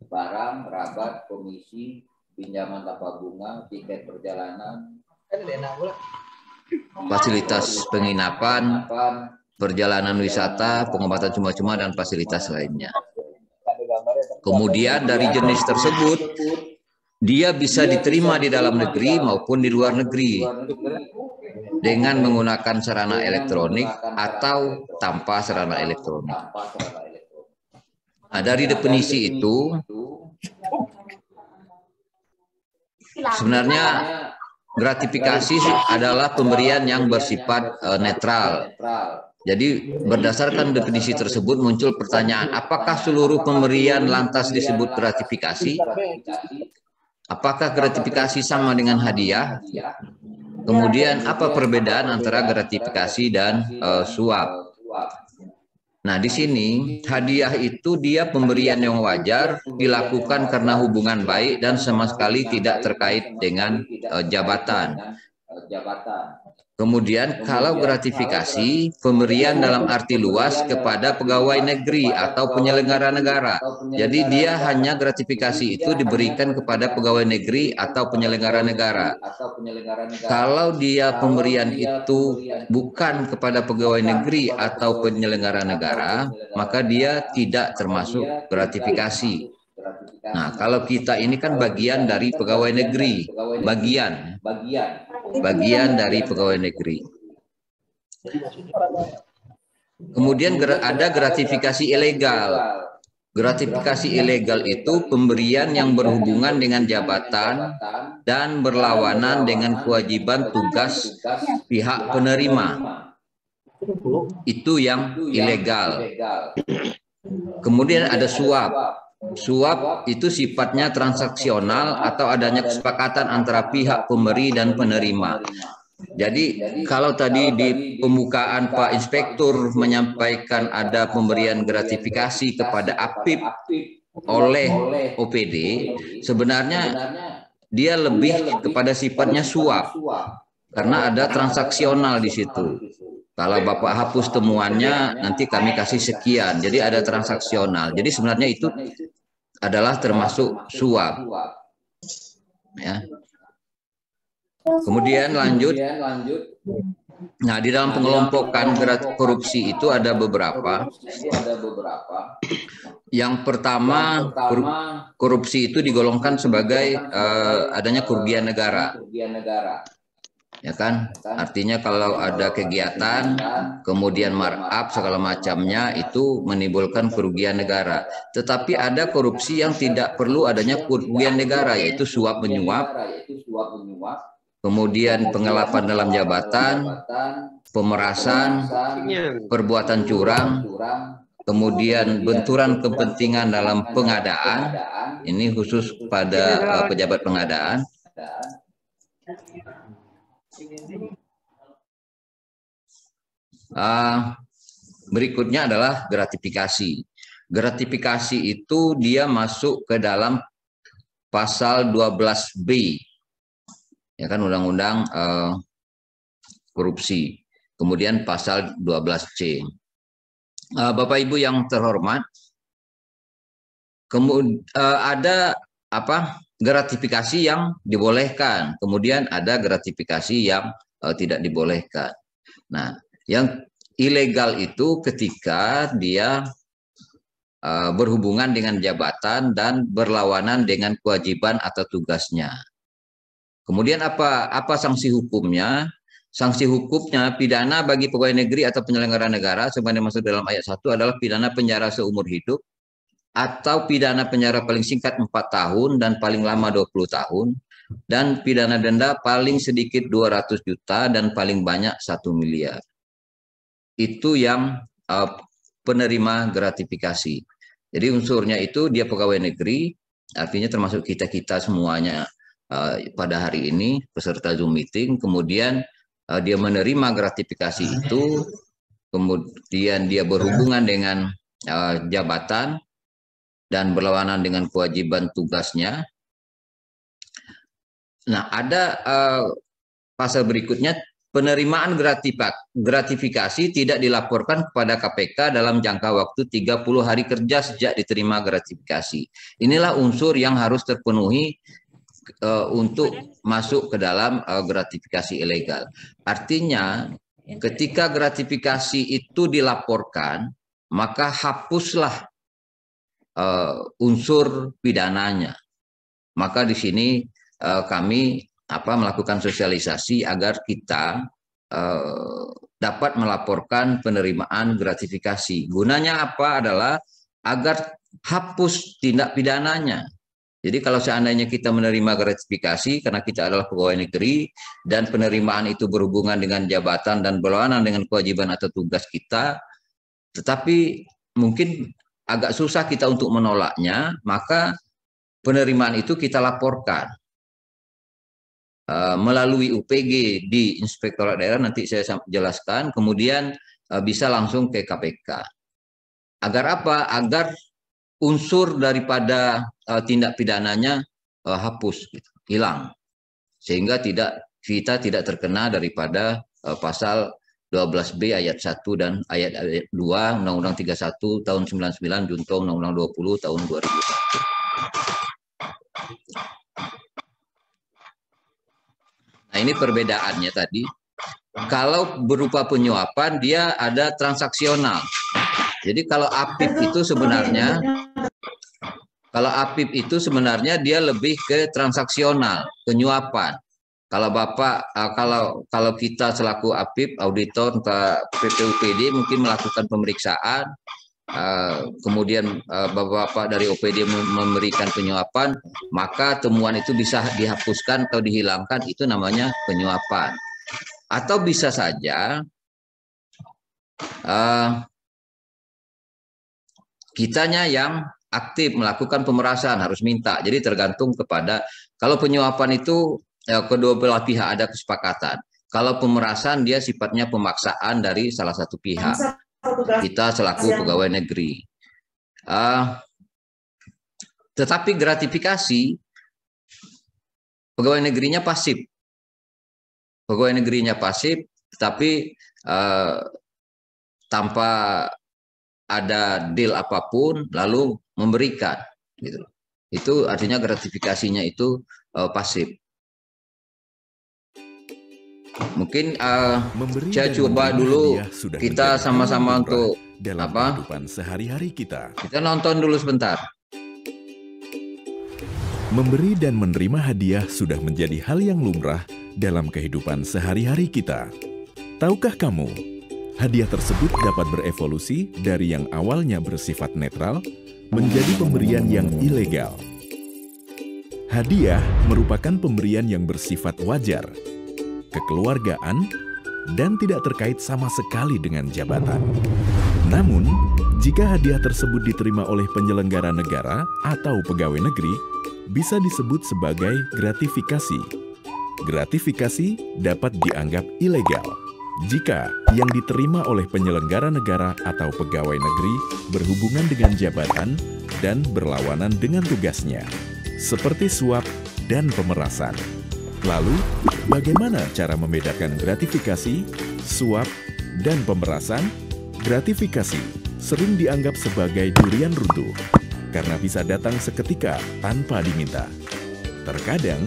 [SPEAKER 7] barang, rabat, komisi, pinjaman tanpa bunga, tiket perjalanan, fasilitas penginapan, perjalanan wisata, pengobatan cuma-cuma, dan fasilitas lainnya. Kemudian dari jenis tersebut, dia bisa diterima di dalam negeri maupun di luar negeri dengan menggunakan sarana elektronik atau tanpa sarana elektronik. Nah, dari definisi itu, sebenarnya gratifikasi adalah pemberian yang bersifat netral. Jadi berdasarkan definisi tersebut muncul pertanyaan, apakah seluruh pemberian lantas disebut gratifikasi? Apakah gratifikasi sama dengan hadiah? Kemudian apa perbedaan antara gratifikasi dan suap? Nah, di sini hadiah itu dia pemberian yang wajar, dilakukan karena hubungan baik dan sama sekali tidak terkait dengan jabatan. Kemudian kalau gratifikasi, pemberian dalam arti luas kepada pegawai negeri atau penyelenggara negara. Jadi dia hanya gratifikasi itu diberikan kepada pegawai negeri atau penyelenggara negara. Kalau dia pemberian itu bukan kepada pegawai negeri atau penyelenggara negara, maka dia tidak termasuk gratifikasi. Nah, kalau kita ini kan bagian dari pegawai negeri, bagian dari pegawai negeri. Kemudian ada gratifikasi ilegal. Gratifikasi ilegal itu pemberian yang berhubungan dengan jabatan dan berlawanan dengan kewajiban tugas pihak penerima. Itu yang ilegal. Kemudian ada suap. Suap itu sifatnya transaksional atau adanya kesepakatan antara pihak pemberi dan penerima. Jadi kalau tadi di pembukaan Pak Inspektur menyampaikan ada pemberian gratifikasi kepada APIP oleh OPD, sebenarnya dia lebih kepada sifatnya suap karena ada transaksional di situ. Kalau Bapak hapus temuannya, nanti kami kasih sekian. Jadi ada transaksional. Jadi sebenarnya itu adalah termasuk suap. Ya. Kemudian lanjut. Nah, di dalam pengelompokan korupsi itu ada beberapa. Yang pertama, korupsi itu digolongkan sebagai adanya kerugian negara. Ya kan, artinya kalau ada kegiatan kemudian markup segala macamnya itu menimbulkan kerugian negara. Tetapi ada korupsi yang tidak perlu adanya kerugian negara, yaitu suap menyuap, kemudian pengelapan dalam jabatan, pemerasan, perbuatan curang, kemudian benturan kepentingan dalam pengadaan. Ini khusus pada pejabat pengadaan. Berikutnya adalah gratifikasi. Gratifikasi itu dia masuk ke dalam pasal 12B, ya kan, undang-undang korupsi. Kemudian pasal 12C. Bapak Ibu yang terhormat, ada gratifikasi yang dibolehkan, kemudian ada gratifikasi yang tidak dibolehkan. Nah, yang ilegal itu ketika dia berhubungan dengan jabatan dan berlawanan dengan kewajiban atau tugasnya. Kemudian apa sanksi hukumnya? Sanksi hukumnya pidana bagi pegawai negeri atau penyelenggara negara sebagaimana masuk dalam ayat 1 adalah pidana penjara seumur hidup, atau pidana penjara paling singkat 4 tahun dan paling lama 20 tahun, dan pidana denda paling sedikit 200 juta dan paling banyak 1 miliar. Itu yang penerima gratifikasi. Jadi unsurnya itu dia pegawai negeri, artinya termasuk kita-kita semuanya pada hari ini, peserta Zoom meeting, kemudian dia menerima gratifikasi itu, kemudian dia berhubungan dengan jabatan, dan berlawanan dengan kewajiban tugasnya. Nah, ada pasal berikutnya, penerimaan gratifikasi tidak dilaporkan kepada KPK dalam jangka waktu 30 hari kerja sejak diterima gratifikasi. Inilah unsur yang harus terpenuhi untuk masuk ke dalam gratifikasi ilegal. Artinya, ketika gratifikasi itu dilaporkan, maka hapuslah unsur pidananya. Maka di sini kami melakukan sosialisasi agar kita dapat melaporkan penerimaan gratifikasi. Gunanya apa? Adalah agar hapus tindak pidananya. Jadi kalau seandainya kita menerima gratifikasi karena kita adalah pegawai negeri dan penerimaan itu berhubungan dengan jabatan dan berlawanan dengan kewajiban atau tugas kita, tetapi mungkin agak susah kita untuk menolaknya, maka penerimaan itu kita laporkan melalui UPG di Inspektorat Daerah, nanti saya jelaskan, kemudian bisa langsung ke KPK. Agar apa? Agar unsur daripada tindak pidananya hapus, gitu, hilang. Sehingga kita tidak terkena daripada pasal 12B ayat 1 dan ayat 2 Undang-Undang 31 tahun 99 junto Undang-Undang 20 tahun 2001. Nah, ini perbedaannya tadi. Kalau berupa penyuapan, dia ada transaksional. Jadi kalau APIP itu sebenarnya dia lebih ke transaksional, penyuapan. Kalau Bapak, kalau kita selaku APIP, auditor, PPUPD mungkin melakukan pemeriksaan, kemudian Bapak dari OPD memberikan penyuapan, maka temuan itu bisa dihapuskan atau dihilangkan, itu namanya penyuapan. Atau bisa saja kitanya yang aktif melakukan pemerasan, harus minta. Jadi tergantung kepada, kalau penyuapan itu kedua belah pihak ada kesepakatan. Kalau pemerasan dia sifatnya pemaksaan dari salah satu pihak. Kita selaku pegawai negeri. Tetapi gratifikasi, pegawai negerinya pasif. Pegawai negerinya pasif, tetapi tanpa ada deal apapun, lalu memberikan. Gitu. Itu artinya gratifikasinya itu pasif. Mungkin saya coba dulu kita sama-sama untuk
[SPEAKER 14] dalam kehidupan sehari-hari kita.
[SPEAKER 7] Kita nonton dulu sebentar.
[SPEAKER 14] Memberi dan menerima hadiah sudah menjadi hal yang lumrah dalam kehidupan sehari-hari kita. Tahukah kamu, hadiah tersebut dapat berevolusi dari yang awalnya bersifat netral menjadi pemberian yang ilegal. Hadiah merupakan pemberian yang bersifat wajar, kekeluargaan, dan tidak terkait sama sekali dengan jabatan. Namun, jika hadiah tersebut diterima oleh penyelenggara negara atau pegawai negeri, bisa disebut sebagai gratifikasi. Gratifikasi dapat dianggap ilegal jika yang diterima oleh penyelenggara negara atau pegawai negeri berhubungan dengan jabatan dan berlawanan dengan tugasnya, seperti suap dan pemerasan. Lalu, bagaimana cara membedakan gratifikasi, suap, dan pemerasan? Gratifikasi sering dianggap sebagai durian runtuh karena bisa datang seketika tanpa diminta. Terkadang,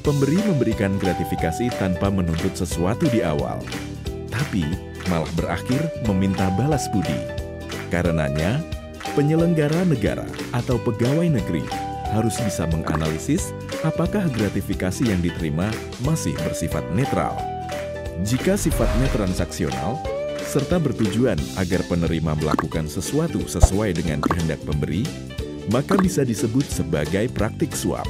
[SPEAKER 14] pemberi memberikan gratifikasi tanpa menuntut sesuatu di awal, tapi malah berakhir meminta balas budi. Karenanya, penyelenggara negara atau pegawai negeri harus bisa menganalisis apakah gratifikasi yang diterima masih bersifat netral. Jika sifatnya transaksional, serta bertujuan agar penerima melakukan sesuatu sesuai dengan kehendak pemberi, maka bisa disebut sebagai praktik suap.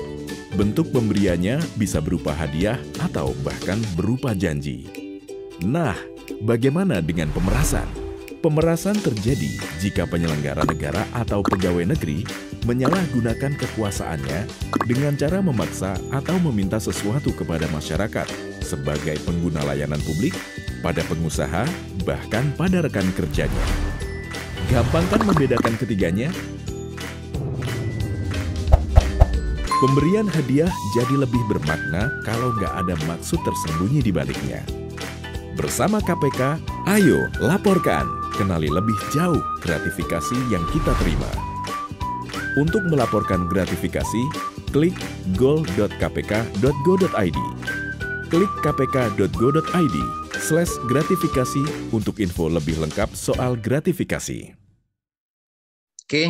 [SPEAKER 14] Bentuk pemberiannya bisa berupa hadiah atau bahkan berupa janji. Nah, bagaimana dengan pemerasan? Pemerasan terjadi jika penyelenggara negara atau pegawai negeri menyalahgunakan kekuasaannya dengan cara memaksa atau meminta sesuatu kepada masyarakat sebagai pengguna layanan publik, pada pengusaha, bahkan pada rekan kerjanya. Gampang kan membedakan ketiganya? Pemberian hadiah jadi lebih bermakna kalau nggak ada maksud tersembunyi di baliknya. Bersama KPK, ayo laporkan, kenali lebih jauh gratifikasi yang kita terima. Untuk melaporkan gratifikasi, klik goal.kpk.go.id. Klik kpk.go.id/gratifikasi untuk info lebih lengkap soal gratifikasi.
[SPEAKER 7] Oke,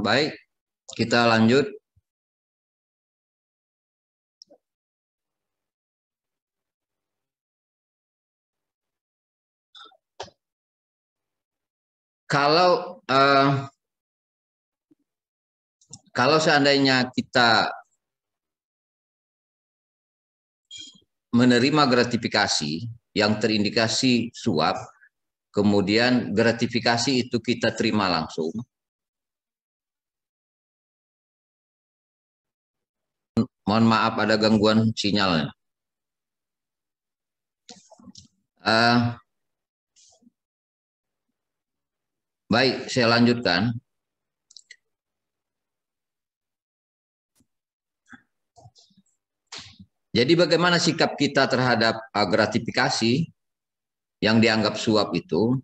[SPEAKER 7] baik. Kita lanjut. Kalau seandainya kita menerima gratifikasi yang terindikasi suap, kemudian gratifikasi itu kita terima langsung, Mohon maaf ada gangguan sinyalnya. Baik, saya lanjutkan. Jadi bagaimana sikap kita terhadap gratifikasi yang dianggap suap itu?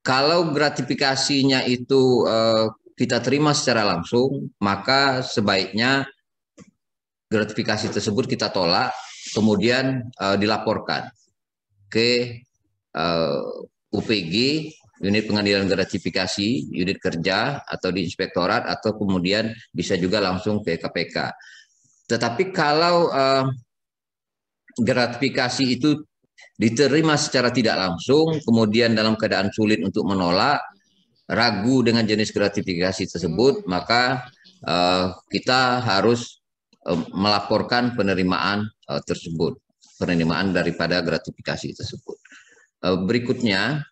[SPEAKER 7] Kalau gratifikasinya itu kita terima secara langsung, maka sebaiknya gratifikasi tersebut kita tolak, kemudian dilaporkan ke UPG, unit pengadilan gratifikasi, unit kerja, atau di inspektorat, atau kemudian bisa juga langsung ke KPK. Tetapi kalau gratifikasi itu diterima secara tidak langsung, kemudian dalam keadaan sulit untuk menolak, ragu dengan jenis gratifikasi tersebut, maka kita harus melaporkan penerimaan tersebut, penerimaan daripada gratifikasi tersebut. Berikutnya,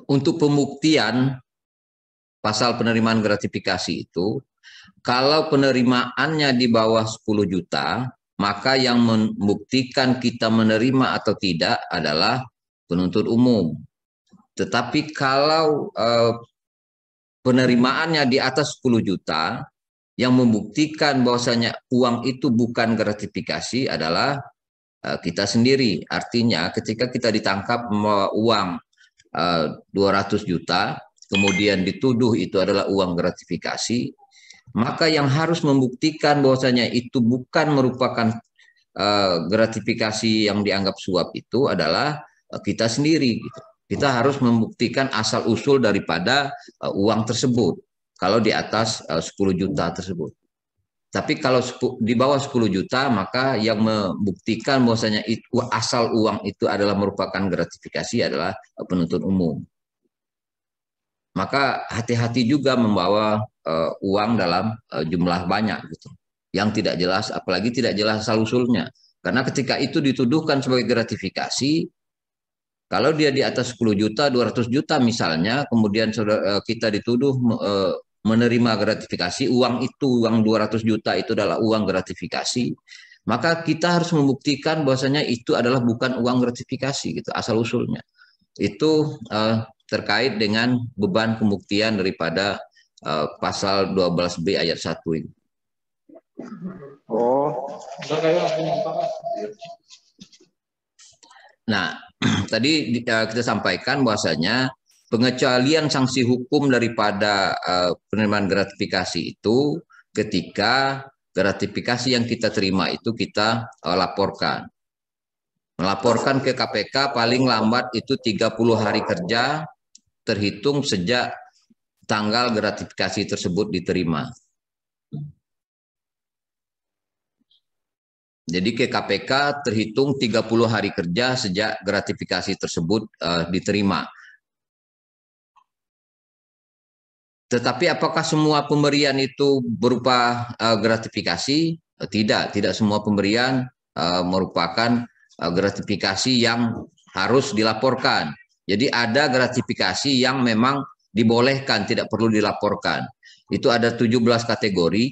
[SPEAKER 7] untuk pembuktian pasal penerimaan gratifikasi itu, kalau penerimaannya di bawah 10 juta, maka yang membuktikan kita menerima atau tidak adalah penuntut umum. Tetapi kalau penerimaannya di atas 10 juta, yang membuktikan bahwasanya uang itu bukan gratifikasi adalah kita sendiri. Artinya ketika kita ditangkap uang 200 juta, kemudian dituduh itu adalah uang gratifikasi, maka yang harus membuktikan bahwasanya itu bukan merupakan gratifikasi yang dianggap suap itu adalah kita sendiri. Gitu. Kita harus membuktikan asal-usul daripada uang tersebut, kalau di atas 10 juta tersebut. Tapi kalau di bawah 10 juta, maka yang membuktikan bahwasanya asal uang itu adalah merupakan gratifikasi adalah penuntut umum. Maka hati-hati juga membawa uang dalam jumlah banyak gitu, yang tidak jelas, apalagi tidak jelas asal-usulnya. Karena ketika itu dituduhkan sebagai gratifikasi, kalau dia di atas 10 juta, 200 juta misalnya, kemudian kita dituduh menerima gratifikasi, uang 200 juta itu adalah uang gratifikasi, maka kita harus membuktikan bahwasanya itu adalah bukan uang gratifikasi gitu, asal-usulnya. Itu terkait dengan beban pembuktian daripada pasal 12B ayat 1 ini. Nah, tadi kita sampaikan bahwasanya pengecualian sanksi hukum daripada penerimaan gratifikasi itu ketika gratifikasi yang kita terima itu kita laporkan. Melaporkan ke KPK paling lambat itu 30 hari kerja terhitung sejak tanggal gratifikasi tersebut diterima. Jadi ke KPK terhitung 30 hari kerja sejak gratifikasi tersebut diterima. Tetapi apakah semua pemberian itu berupa gratifikasi? Tidak semua pemberian merupakan gratifikasi yang harus dilaporkan. Jadi ada gratifikasi yang memang dibolehkan, tidak perlu dilaporkan. Itu ada 17 kategori.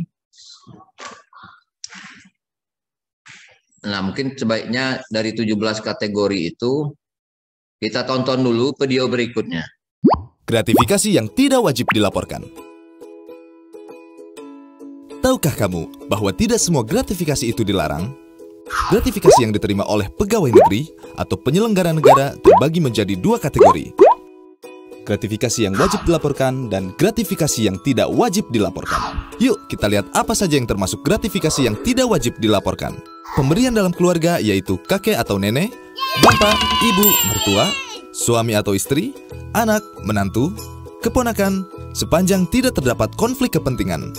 [SPEAKER 7] Nah, mungkin sebaiknya dari 17 kategori itu kita tonton dulu video berikutnya.
[SPEAKER 14] Gratifikasi yang tidak wajib dilaporkan. Tahukah kamu bahwa tidak semua gratifikasi itu dilarang? Gratifikasi yang diterima oleh pegawai negeri atau penyelenggara negara terbagi menjadi 2 kategori. Gratifikasi yang wajib dilaporkan dan gratifikasi yang tidak wajib dilaporkan. Yuk kita lihat apa saja yang termasuk gratifikasi yang tidak wajib dilaporkan. Pemberian dalam keluarga yaitu kakek atau nenek, bapak, ibu, mertua, suami atau istri, anak, menantu, keponakan, sepanjang tidak terdapat konflik kepentingan.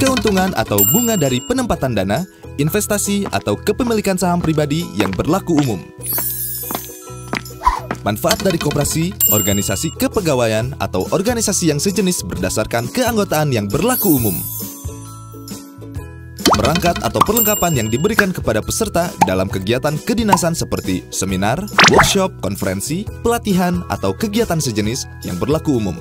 [SPEAKER 14] Keuntungan atau bunga dari penempatan dana, investasi atau kepemilikan saham pribadi yang berlaku umum. Manfaat dari koperasi, organisasi kepegawaian, atau organisasi yang sejenis berdasarkan keanggotaan yang berlaku umum. Perangkat atau perlengkapan yang diberikan kepada peserta dalam kegiatan kedinasan seperti seminar, workshop, konferensi, pelatihan, atau kegiatan sejenis yang berlaku umum.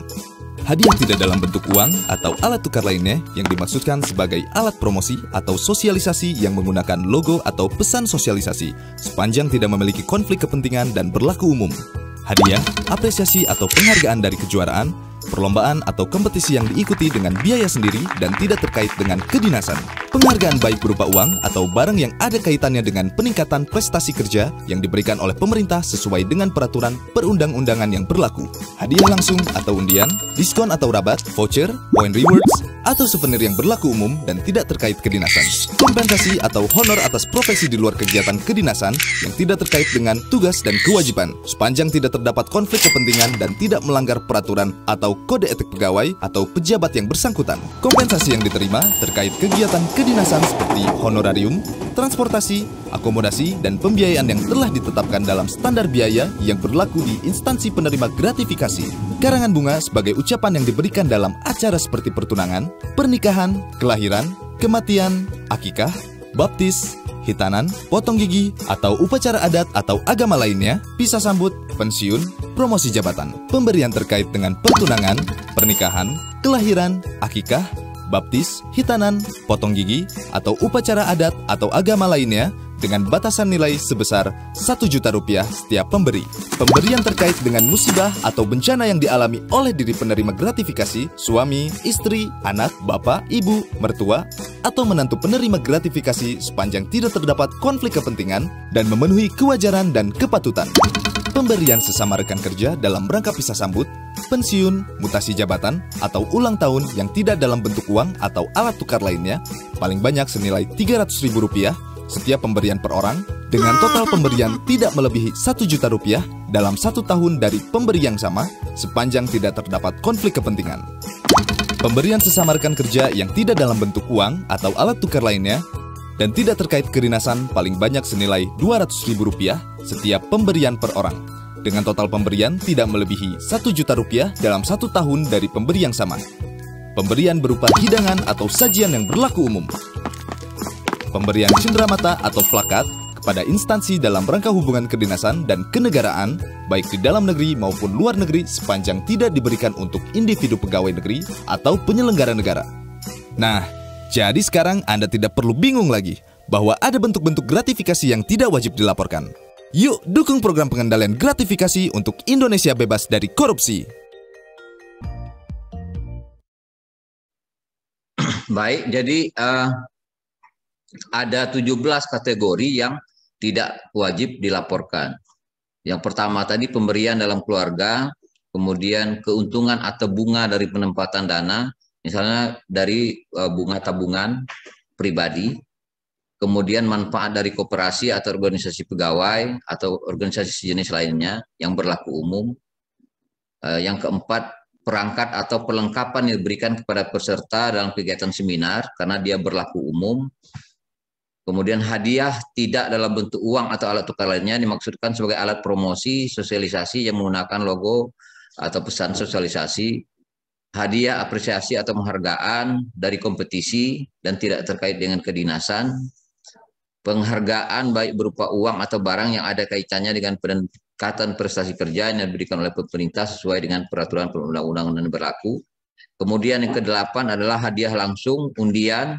[SPEAKER 15] Hadiah tidak dalam bentuk uang atau alat tukar lainnya yang dimaksudkan sebagai alat promosi atau sosialisasi yang menggunakan logo atau pesan sosialisasi sepanjang tidak memiliki konflik kepentingan dan berlaku umum. Hadiah, apresiasi atau penghargaan dari kejuaraan, perlombaan atau kompetisi yang diikuti dengan biaya sendiri dan tidak terkait dengan kedinasan. Penghargaan baik berupa uang atau barang yang ada kaitannya dengan peningkatan prestasi kerja yang diberikan oleh pemerintah sesuai dengan peraturan perundang-undangan yang berlaku. Hadiah langsung atau undian, diskon atau rabat, voucher, poin rewards, atau souvenir yang berlaku umum dan tidak terkait kedinasan. Kompensasi atau honor atas profesi di luar kegiatan kedinasan yang tidak terkait dengan tugas dan kewajiban, sepanjang tidak terdapat konflik kepentingan dan tidak melanggar peraturan atau kode etik pegawai atau pejabat yang bersangkutan. Kompensasi yang diterima terkait kegiatan kedinasan seperti honorarium, transportasi, akomodasi, dan pembiayaan yang telah ditetapkan dalam standar biaya yang berlaku di instansi penerima gratifikasi. Karangan bunga sebagai ucapan yang diberikan dalam acara seperti pertunangan, pernikahan, kelahiran, kematian, akikah, baptis, hitanan, potong gigi, atau upacara adat atau agama lainnya, pisah sambut, pensiun, promosi jabatan. Pemberian terkait dengan pertunangan, pernikahan, kelahiran, akikah, baptis, hitanan, potong gigi, atau upacara adat atau agama lainnya dengan batasan nilai sebesar Rp1.000.000 setiap pemberi. Pemberian terkait dengan musibah atau bencana yang dialami oleh diri penerima gratifikasi, suami, istri, anak, bapak, ibu, mertua, atau menantu penerima gratifikasi sepanjang tidak terdapat konflik kepentingan dan memenuhi kewajaran dan kepatutan. Pemberian sesama rekan kerja dalam rangka pisah sambut, pensiun, mutasi jabatan, atau ulang tahun yang tidak dalam bentuk uang atau alat tukar lainnya, paling banyak senilai Rp300.000 setiap pemberian per orang, dengan total pemberian tidak melebihi Rp1.000.000 dalam 1 tahun dari pemberi yang sama, sepanjang tidak terdapat konflik kepentingan. Pemberian sesama rekan kerja yang tidak dalam bentuk uang atau alat tukar lainnya, dan tidak terkait kedinasan paling banyak senilai Rp200.000 setiap pemberian per orang, dengan total pemberian tidak melebihi Rp1.000.000 dalam 1 tahun dari pemberi yang sama. Pemberian berupa hidangan atau sajian yang berlaku umum. Pemberian cenderamata atau plakat kepada instansi dalam rangka hubungan kedinasan dan kenegaraan, baik di dalam negeri maupun luar negeri sepanjang tidak diberikan untuk individu pegawai negeri atau penyelenggara negara. Nah, jadi sekarang Anda tidak perlu bingung lagi bahwa ada bentuk-bentuk gratifikasi yang tidak wajib dilaporkan. Yuk dukung program pengendalian gratifikasi untuk Indonesia bebas dari korupsi.
[SPEAKER 7] Baik, jadi ada 17 kategori yang tidak wajib dilaporkan. Yang pertama tadi pemberian dalam keluarga, kemudian keuntungan atau bunga dari penempatan dana, misalnya dari bunga tabungan pribadi, kemudian manfaat dari koperasi atau organisasi pegawai atau organisasi sejenis lainnya yang berlaku umum. Yang keempat, perangkat atau perlengkapan yang diberikan kepada peserta dalam kegiatan seminar karena dia berlaku umum. Kemudian hadiah tidak dalam bentuk uang atau alat tukar lainnya dimaksudkan sebagai alat promosi, sosialisasi yang menggunakan logo atau pesan sosialisasi. Hadiah, apresiasi atau penghargaan dari kompetisi dan tidak terkait dengan kedinasan. Penghargaan baik berupa uang atau barang yang ada kaitannya dengan peningkatan prestasi kerja yang diberikan oleh pemerintah sesuai dengan peraturan perundang-undangan yang berlaku. Kemudian yang kedelapan adalah hadiah langsung, undian,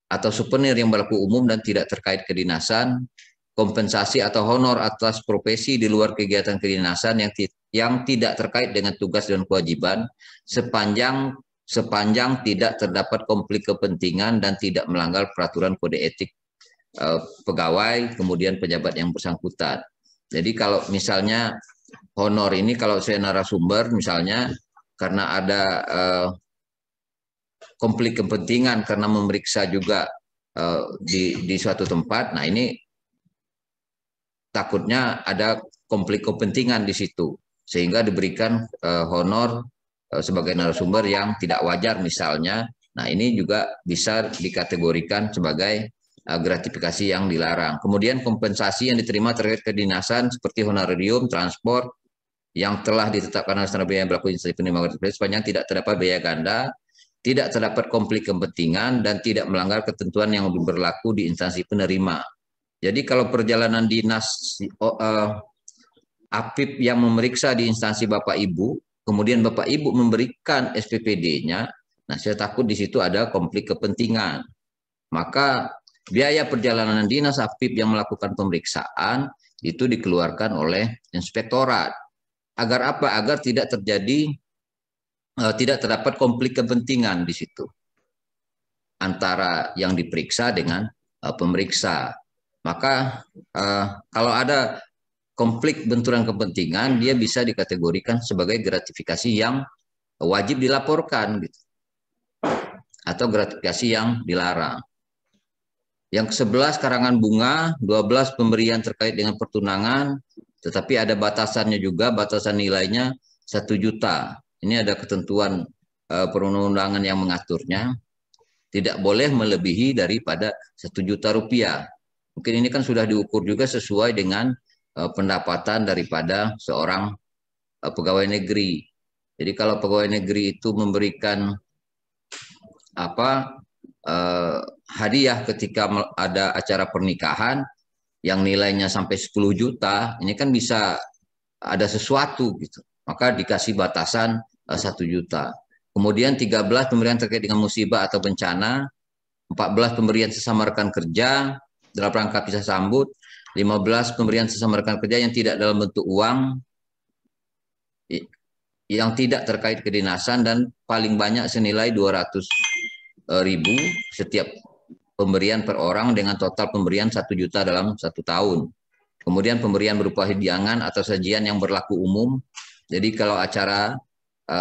[SPEAKER 7] atau souvenir yang berlaku umum dan tidak terkait kedinasan. Kompensasi atau honor atas profesi di luar kegiatan kedinasan yang tidak terkait dengan tugas dan kewajiban sepanjang tidak terdapat konflik kepentingan dan tidak melanggar peraturan kode etik pegawai, kemudian pejabat yang bersangkutan. Jadi kalau misalnya honor ini, kalau saya narasumber misalnya karena ada konflik kepentingan karena memeriksa juga di suatu tempat, nah ini takutnya ada konflik kepentingan di situ, sehingga diberikan honor sebagai narasumber yang tidak wajar misalnya. Nah ini juga bisa dikategorikan sebagai gratifikasi yang dilarang. Kemudian kompensasi yang diterima terkait kedinasan seperti honorarium, transport yang telah ditetapkan oleh standar biaya yang berlaku instansi penerima gratifikasi sepanjang tidak terdapat biaya ganda, tidak terdapat konflik kepentingan, dan tidak melanggar ketentuan yang berlaku di instansi penerima. Jadi kalau perjalanan dinas APIP yang memeriksa di instansi Bapak Ibu kemudian Bapak Ibu memberikan SPPD-nya, nah saya takut di situ ada konflik kepentingan. Maka biaya perjalanan dinas Apip yang melakukan pemeriksaan itu dikeluarkan oleh inspektorat. Agar apa? Agar tidak terjadi, tidak terdapat konflik kepentingan di situ antara yang diperiksa dengan pemeriksa. Maka kalau ada konflik benturan kepentingan, dia bisa dikategorikan sebagai gratifikasi yang wajib dilaporkan, gitu, atau gratifikasi yang dilarang. Yang ke-11 karangan bunga, 12 pemberian terkait dengan pertunangan, tetapi ada batasannya juga, batasan nilainya 1 juta. Ini ada ketentuan perundang-undangan yang mengaturnya. Tidak boleh melebihi daripada 1 juta rupiah. Mungkin ini kan sudah diukur juga sesuai dengan pendapatan daripada seorang pegawai negeri. Jadi kalau pegawai negeri itu memberikan hadiah ketika ada acara pernikahan yang nilainya sampai 10 juta, ini kan bisa ada sesuatu gitu. Maka dikasih batasan 1 juta. Kemudian 13 pemberian terkait dengan musibah atau bencana, 14 pemberian sesama rekan kerja dalam rangka pisah sambut, 15 pemberian sesama rekan kerja yang tidak dalam bentuk uang, yang tidak terkait kedinasan, dan paling banyak senilai 200.000 setiap pemberian per orang dengan total pemberian 1 juta dalam 1 tahun. Kemudian pemberian berupa hidangan atau sajian yang berlaku umum. Jadi kalau acara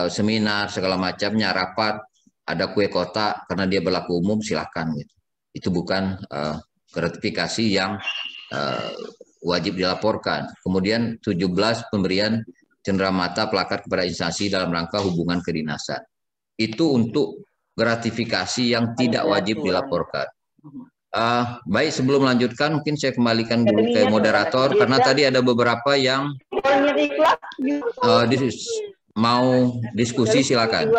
[SPEAKER 7] seminar segala macamnya, rapat, ada kue kotak karena dia berlaku umum, silakan gitu. Itu bukan gratifikasi yang wajib dilaporkan. Kemudian 17 pemberian cenderamata plakat kepada instansi dalam rangka hubungan kedinasan. Itu untuk gratifikasi yang tidak wajib dilaporkan. Baik, sebelum melanjutkan mungkin saya kembalikan dulu ke moderator karena tadi ada beberapa yang mau diskusi, silakan.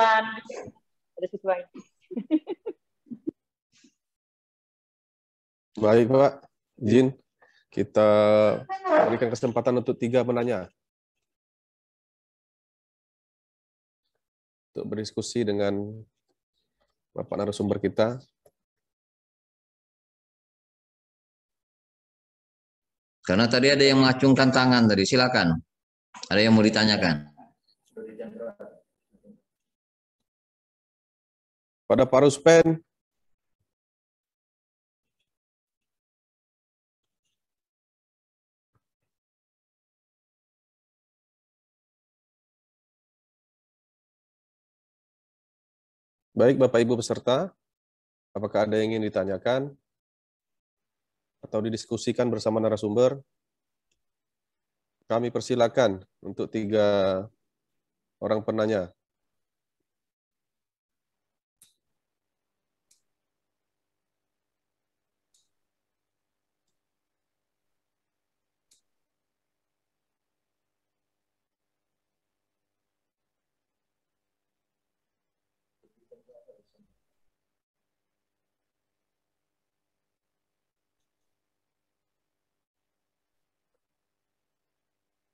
[SPEAKER 6] Baik Pak, izin kita berikan kesempatan untuk 3 penanya untuk berdiskusi dengan Bapak narasumber kita.
[SPEAKER 7] Karena tadi ada yang mengacungkan tangan tadi, silakan. Ada yang mau ditanyakan?
[SPEAKER 6] Pada Pak Ruspen. Baik, Bapak Ibu peserta, apakah ada yang ingin ditanyakan atau didiskusikan bersama narasumber? Kami persilakan untuk 3 orang penanya.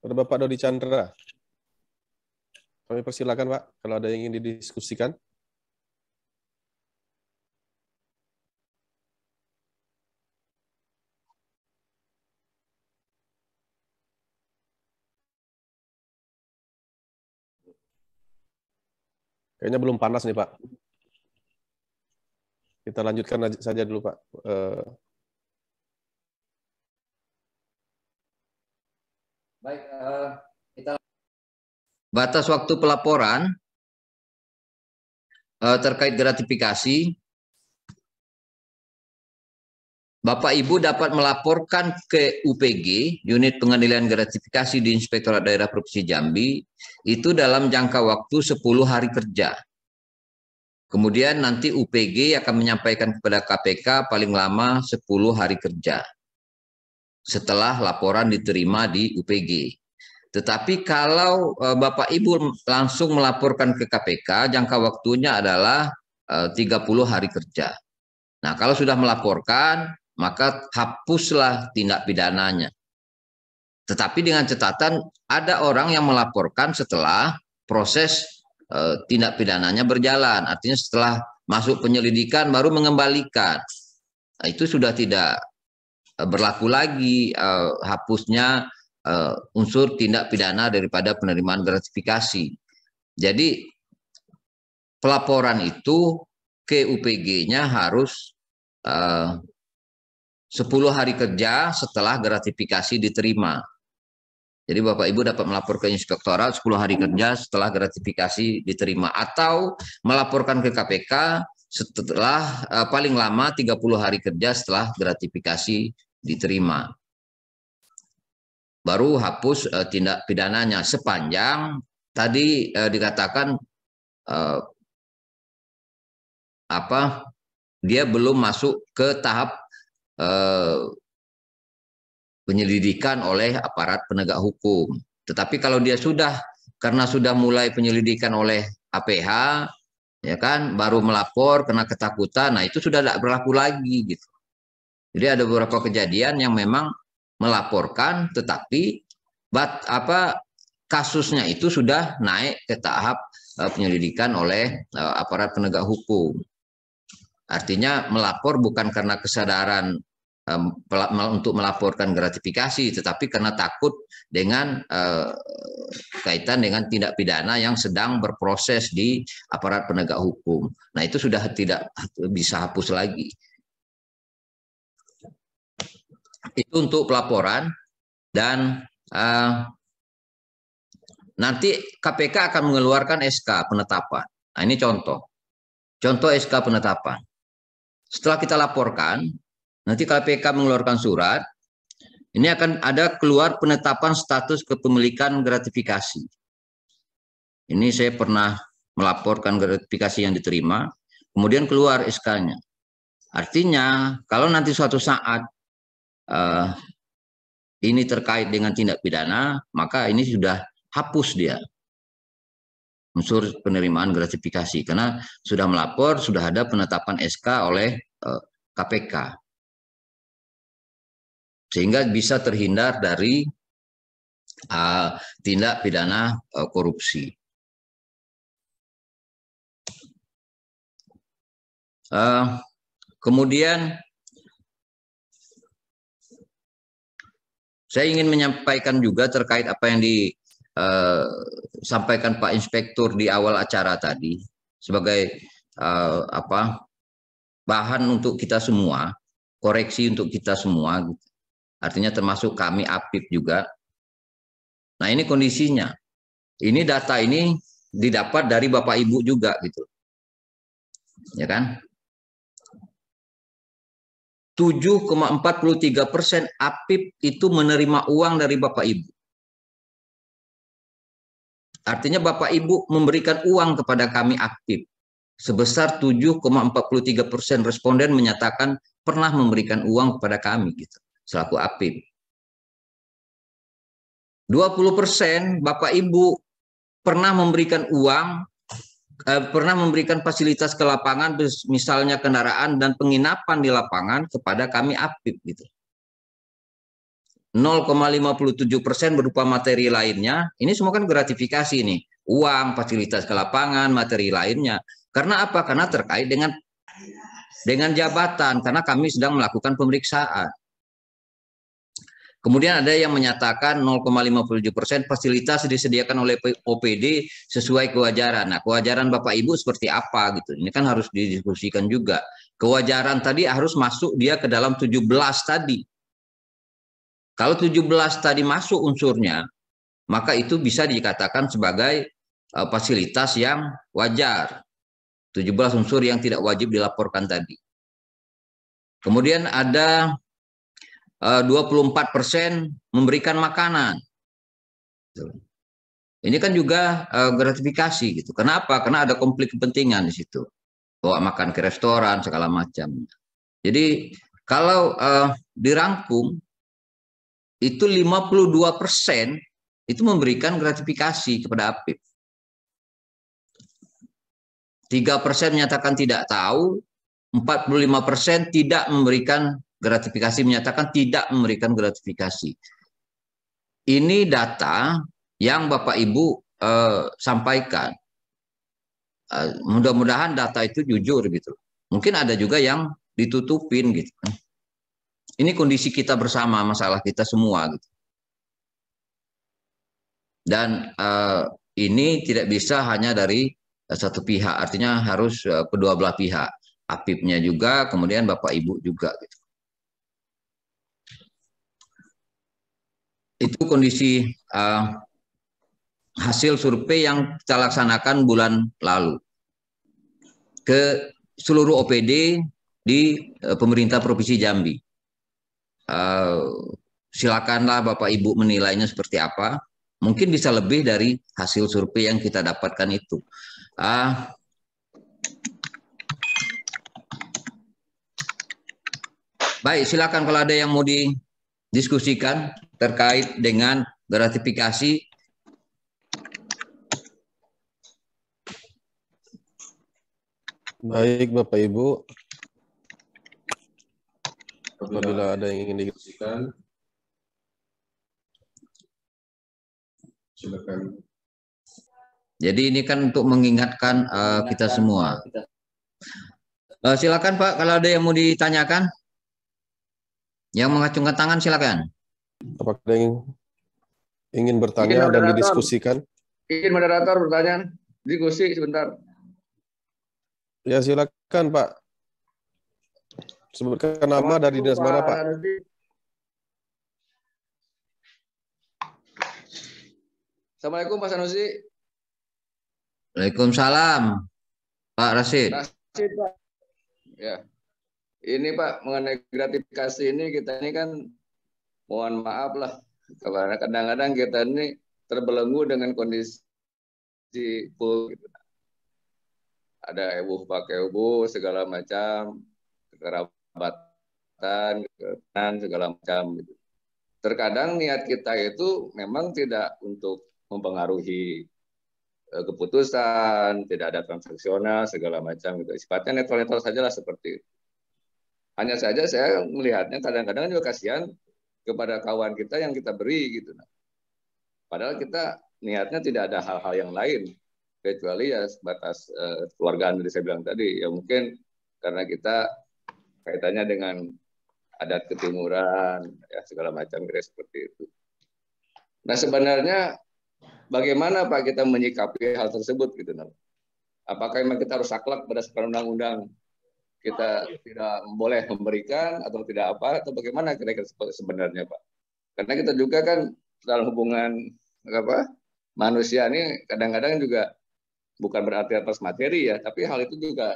[SPEAKER 6] Pada Bapak Dodi Chandra, kami persilakan Pak, kalau ada yang ingin didiskusikan. Kayaknya belum panas nih Pak. Kita lanjutkan saja dulu Pak.
[SPEAKER 7] Baik, kita batas waktu pelaporan terkait gratifikasi. Bapak Ibu dapat melaporkan ke UPG, Unit Pengendalian Gratifikasi di Inspektorat Daerah Provinsi Jambi, itu dalam jangka waktu 10 hari kerja. Kemudian nanti UPG akan menyampaikan kepada KPK paling lama 10 hari kerja setelah laporan diterima di UPG. Tetapi kalau Bapak Ibu langsung melaporkan ke KPK, jangka waktunya adalah 30 hari kerja. Nah, kalau sudah melaporkan, maka hapuslah tindak pidananya. Tetapi dengan catatan ada orang yang melaporkan setelah proses tindak pidananya berjalan. Artinya setelah masuk penyelidikan baru mengembalikan. Nah, itu sudah tidak berlaku lagi hapusnya unsur tindak pidana daripada penerimaan gratifikasi. Jadi pelaporan itu ke UPG-nya harus 10 hari kerja setelah gratifikasi diterima. Jadi Bapak Ibu dapat melapor ke Inspektorat 10 hari kerja setelah gratifikasi diterima, atau melaporkan ke KPK setelah paling lama 30 hari kerja setelah gratifikasi diterima. Baru hapus tindak pidananya, sepanjang tadi dikatakan dia belum masuk ke tahap penyelidikan oleh aparat penegak hukum. Tetapi kalau dia karena sudah mulai penyelidikan oleh APH, ya kan, baru melapor kena ketakutan, nah itu sudah tidak berlaku lagi gitu. Jadi ada beberapa kejadian yang memang melaporkan, tetapi kasusnya itu sudah naik ke tahap penyelidikan oleh aparat penegak hukum. Artinya melapor bukan karena kesadaran untuk melaporkan gratifikasi, tetapi karena takut dengan kaitan dengan tindak pidana yang sedang berproses di aparat penegak hukum. Nah, itu sudah tidak bisa hapus lagi. Itu untuk pelaporan, dan nanti KPK akan mengeluarkan SK penetapan. Nah, ini contoh SK penetapan. Setelah kita laporkan, nanti KPK mengeluarkan surat, ini akan ada keluar penetapan status kepemilikan gratifikasi. Ini saya pernah melaporkan gratifikasi yang diterima, kemudian keluar SK-nya. Artinya, kalau nanti suatu saat ini terkait dengan tindak pidana, maka ini sudah hapus dia unsur penerimaan gratifikasi, karena sudah melapor, sudah ada penetapan SK oleh KPK. Sehingga bisa terhindar dari tindak pidana korupsi. Kemudian saya ingin menyampaikan juga terkait apa yang disampaikan Pak Inspektur di awal acara tadi, sebagai bahan untuk kita semua, koreksi untuk kita semua. Artinya termasuk kami APIP juga. Nah, ini kondisinya. Ini data ini didapat dari Bapak Ibu juga gitu. Ya kan? 7,43% APIP itu menerima uang dari Bapak Ibu. Artinya Bapak Ibu memberikan uang kepada kami APIP. Sebesar 7,43% responden menyatakan pernah memberikan uang kepada kami gitu, selaku APIP. 20% Bapak Ibu pernah memberikan uang, pernah memberikan fasilitas ke lapangan, misalnya kendaraan dan penginapan di lapangan kepada kami APIP gitu. 0,57% berupa materi lainnya. Ini semua kan gratifikasi nih, uang, fasilitas ke lapangan, materi lainnya. Karena apa? Karena terkait dengan jabatan, karena kami sedang melakukan pemeriksaan. Kemudian ada yang menyatakan 0,57% fasilitas disediakan oleh OPD sesuai kewajaran. Nah, kewajaran Bapak Ibu seperti apa gitu? Ini kan harus didiskusikan juga. Kewajaran tadi harus masuk dia ke dalam 17 tadi. Kalau 17 tadi masuk unsurnya, maka itu bisa dikatakan sebagai fasilitas yang wajar. 17 unsur yang tidak wajib dilaporkan tadi. Kemudian ada 24% memberikan makanan. Ini kan juga gratifikasi gitu. Kenapa? Karena ada konflik kepentingan di situ. Bawa makan ke restoran segala macam. Jadi kalau dirangkum itu 52% itu memberikan gratifikasi kepada APIP. 3% menyatakan tidak tahu, 45% tidak memberikan gratifikasi, menyatakan tidak memberikan gratifikasi. Ini data yang Bapak Ibu sampaikan. Mudah-mudahan data itu jujur gitu. Mungkin ada juga yang ditutupin gitu. Ini kondisi kita bersama, masalah kita semua gitu. Dan ini tidak bisa hanya dari satu pihak, artinya harus kedua belah pihak. Apipnya juga, kemudian Bapak Ibu juga gitu. Itu kondisi hasil survei yang kita laksanakan bulan lalu ke seluruh OPD di pemerintah Provinsi Jambi. Silakanlah Bapak Ibu menilainya seperti apa. Mungkin bisa lebih dari hasil survei yang kita dapatkan itu. Baik, silakan kalau ada yang mau didiskusikan terkait dengan gratifikasi.
[SPEAKER 6] Baik Bapak Ibu, apabila ada yang ingin didiskusikan, silakan.
[SPEAKER 7] Jadi ini kan untuk mengingatkan kita semua. Silakan Pak, kalau ada yang mau ditanyakan, yang mengacungkan tangan silakan.
[SPEAKER 6] Apakah ada yang ingin bertanya dan didiskusikan?
[SPEAKER 10] Izin moderator bertanya, diskusi sebentar.
[SPEAKER 6] Ya silakan Pak. Sebutkan nama dari dinas mana Pak?
[SPEAKER 10] Assalamualaikum Pak Sanusi.
[SPEAKER 7] Waalaikumsalam Pak Rasid.
[SPEAKER 10] Rasid Pak. Ya. Ini Pak mengenai gratifikasi ini kita ini kan mohon maaf lah karena kadang-kadang kita ini terbelenggu dengan kondisi full gitu. Ada ebuh pakai ebuh segala macam, kerabatan, segala macam gitu. Terkadang niat kita itu memang tidak untuk mempengaruhi keputusan, tidak ada transaksional segala macam gitu. Sifatnya netral-netral sajalah seperti itu. Hanya saja saya melihatnya kadang-kadang juga kasihan kepada kawan kita yang kita beri gitu. Padahal kita niatnya tidak ada hal-hal yang lain kecuali ya sebatas keluargaan yang saya bilang tadi. Ya mungkin karena kita kaitannya dengan adat ketimuran ya segala macam kira seperti itu. Nah sebenarnya bagaimana Pak kita menyikapi hal tersebut gitu? Apakah memang kita harus saklek berdasarkan undang-undang? Kita tidak boleh memberikan atau tidak apa atau bagaimana kira-kira sebenarnya Pak? Karena kita juga kan dalam hubungan manusia ini kadang-kadang juga bukan berarti atas materi ya, tapi hal itu juga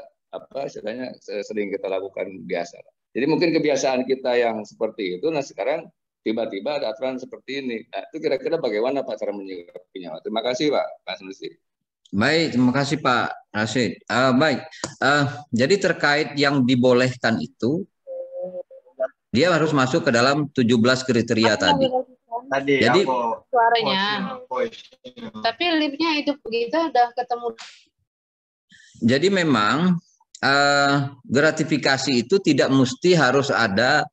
[SPEAKER 10] istilahnya sering kita lakukan biasa. Jadi mungkin kebiasaan kita yang seperti itu, nah sekarang tiba-tiba ada aturan seperti ini. Nah itu kira-kira bagaimana Pak cara menyikapinya? Terima kasih Pak Sanusi.
[SPEAKER 7] Baik, terima kasih Pak Rasid. Baik, jadi terkait yang dibolehkan itu, dia harus masuk ke dalam 17 kriteria tadi. Jadi
[SPEAKER 16] suaranya, tapi liftnya itu begitu udah ketemu.
[SPEAKER 7] Jadi memang gratifikasi itu tidak mesti harus ada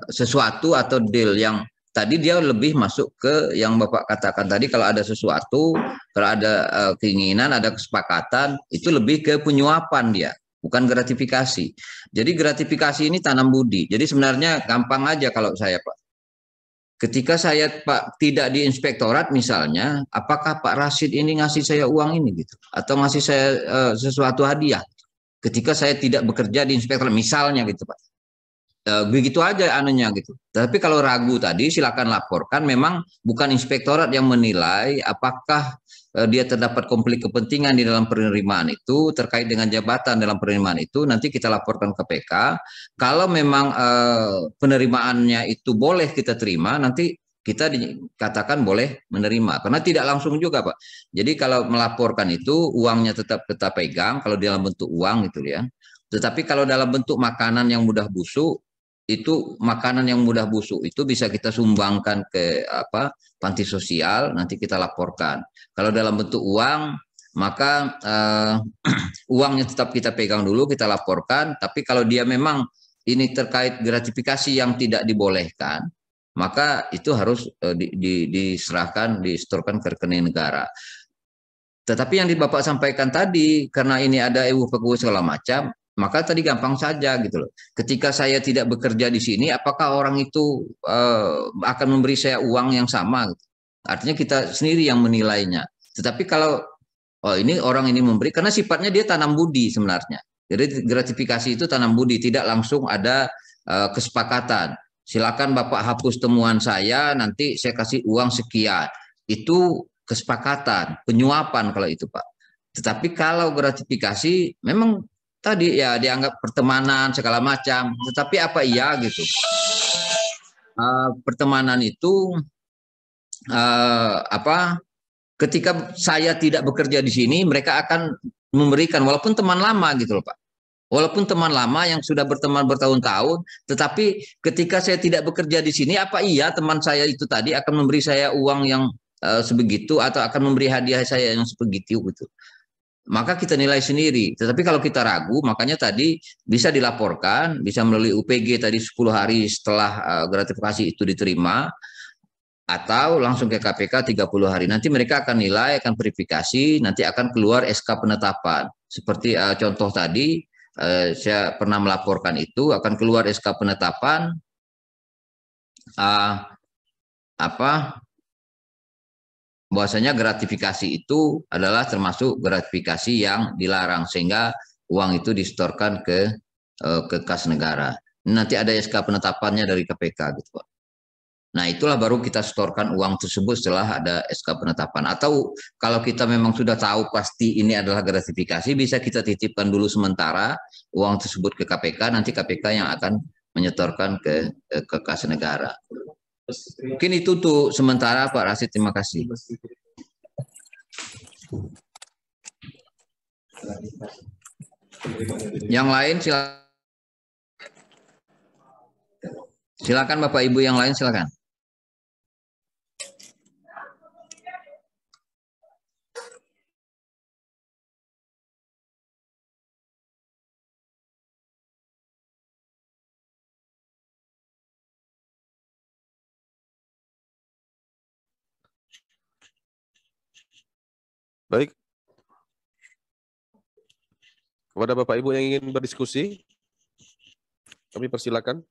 [SPEAKER 7] sesuatu atau deal yang tadi dia lebih masuk ke yang Bapak katakan tadi. Kalau ada sesuatu, kalau ada keinginan, ada kesepakatan, itu lebih ke penyuapan dia, bukan gratifikasi. Jadi gratifikasi ini tanam budi. Jadi sebenarnya gampang aja kalau saya Pak. Ketika saya Pak tidak di inspektorat misalnya, apakah Pak Rasid ini ngasih saya uang ini gitu, atau ngasih saya sesuatu hadiah? Ketika saya tidak bekerja di inspektorat misalnya gitu Pak. Begitu aja anunya gitu. Tapi kalau ragu tadi silakan laporkan. Memang bukan inspektorat yang menilai apakah dia terdapat konflik kepentingan di dalam penerimaan itu terkait dengan jabatan dalam penerimaan itu. Nanti kita laporkan ke PK. Kalau memang penerimaannya itu boleh kita terima, nanti kita dikatakan boleh menerima. Karena tidak langsung juga Pak. Jadi kalau melaporkan itu uangnya tetap kita pegang kalau dalam bentuk uang gitu ya. Tetapi kalau dalam bentuk makanan yang mudah busuk, itu makanan yang mudah busuk itu bisa kita sumbangkan ke panti sosial, nanti kita laporkan. Kalau dalam bentuk uang, maka uangnya tetap kita pegang dulu, kita laporkan. Tapi kalau dia memang ini terkait gratifikasi yang tidak dibolehkan, maka itu harus diserahkan, disetorkan ke rekening negara. Tetapi yang Bapak sampaikan tadi, karena ini ada EUPKU segala macam, maka tadi gampang saja gitu loh. Ketika saya tidak bekerja di sini, apakah orang itu akan memberi saya uang yang sama? Gitu. Artinya kita sendiri yang menilainya. Tetapi kalau ini orang ini memberi, karena sifatnya dia tanam budi sebenarnya. Jadi gratifikasi itu tanam budi, tidak langsung ada kesepakatan. Silakan Bapak hapus temuan saya, nanti saya kasih uang sekian. Itu kesepakatan, penyuapan kalau itu Pak. Tetapi kalau gratifikasi memang tadi ya dianggap pertemanan segala macam. Tetapi apa iya gitu? Pertemanan itu ketika saya tidak bekerja di sini, mereka akan memberikan walaupun teman lama gitu loh Pak. Walaupun teman lama yang sudah berteman bertahun-tahun, tetapi ketika saya tidak bekerja di sini, apa iya teman saya itu tadi akan memberi saya uang yang sebegitu atau akan memberi hadiah saya yang sebegitu gitu. Maka kita nilai sendiri. Tetapi kalau kita ragu, makanya tadi bisa dilaporkan, bisa melalui UPG tadi 10 hari setelah gratifikasi itu diterima, atau langsung ke KPK 30 hari. Nanti mereka akan nilai, akan verifikasi, nanti akan keluar SK penetapan. Seperti contoh tadi, saya pernah melaporkan itu, akan keluar SK penetapan, bahwasanya gratifikasi itu adalah termasuk gratifikasi yang dilarang sehingga uang itu disetorkan ke kas negara. Nanti ada SK penetapannya dari KPK gitu Pak. Nah itulah baru kita setorkan uang tersebut setelah ada SK penetapan. Atau kalau kita memang sudah tahu pasti ini adalah gratifikasi, bisa kita titipkan dulu sementara uang tersebut ke KPK, nanti KPK yang akan menyetorkan ke kas negara. Mungkin itu tuh sementara Pak Rasid, terima kasih. Yang lain silakan Bapak Ibu yang lain silakan.
[SPEAKER 6] Baik. Kepada Bapak Ibu yang ingin berdiskusi, kami persilakan.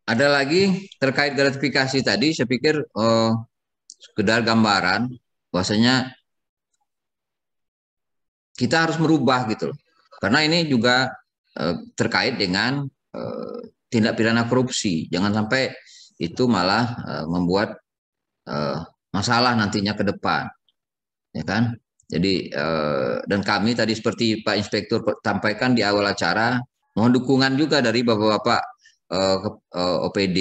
[SPEAKER 7] Ada lagi terkait gratifikasi tadi, saya pikir sekedar gambaran bahwasanya kita harus merubah gitu loh. Karena ini juga terkait dengan tindak pidana korupsi. Jangan sampai itu malah membuat masalah nantinya ke depan, ya kan? Jadi dan kami tadi seperti Pak Inspektur sampaikan di awal acara, mohon dukungan juga dari bapak-bapak OPD,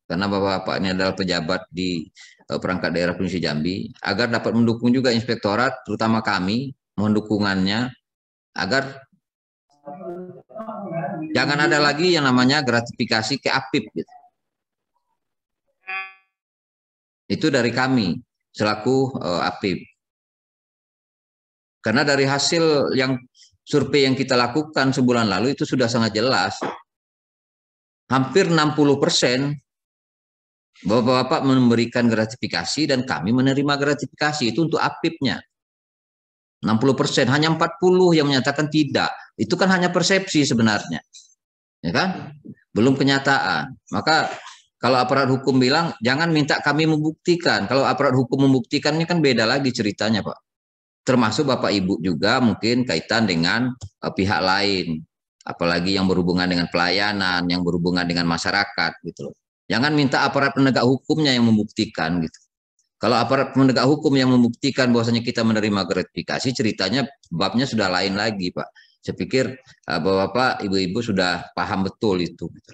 [SPEAKER 7] karena bapak-bapak ini adalah pejabat di perangkat daerah Provinsi Jambi, agar dapat mendukung juga Inspektorat, terutama kami, mohon dukungannya agar jangan ada lagi yang namanya gratifikasi ke APIP gitu. Itu dari kami selaku APIP. Karena dari hasil yang survei yang kita lakukan sebulan lalu itu sudah sangat jelas. Hampir 60% bapak-bapak memberikan gratifikasi dan kami menerima gratifikasi itu untuk APIP-nya. 60%, hanya 40 yang menyatakan tidak. Itu kan hanya persepsi sebenarnya. Ya kan? Belum kenyataan. Maka kalau aparat hukum bilang, jangan minta kami membuktikan. Kalau aparat hukum membuktikannya kan beda lagi ceritanya, Pak. Termasuk Bapak Ibu juga mungkin kaitan dengan pihak lain. Apalagi yang berhubungan dengan pelayanan, yang berhubungan dengan masyarakat gitu loh. Jangan minta aparat penegak hukumnya yang membuktikan gitu. Kalau aparat penegak hukum yang membuktikan bahwasanya kita menerima gratifikasi, ceritanya babnya sudah lain lagi, Pak. Saya pikir Bapak, Ibu-ibu sudah paham betul itu. Gitu.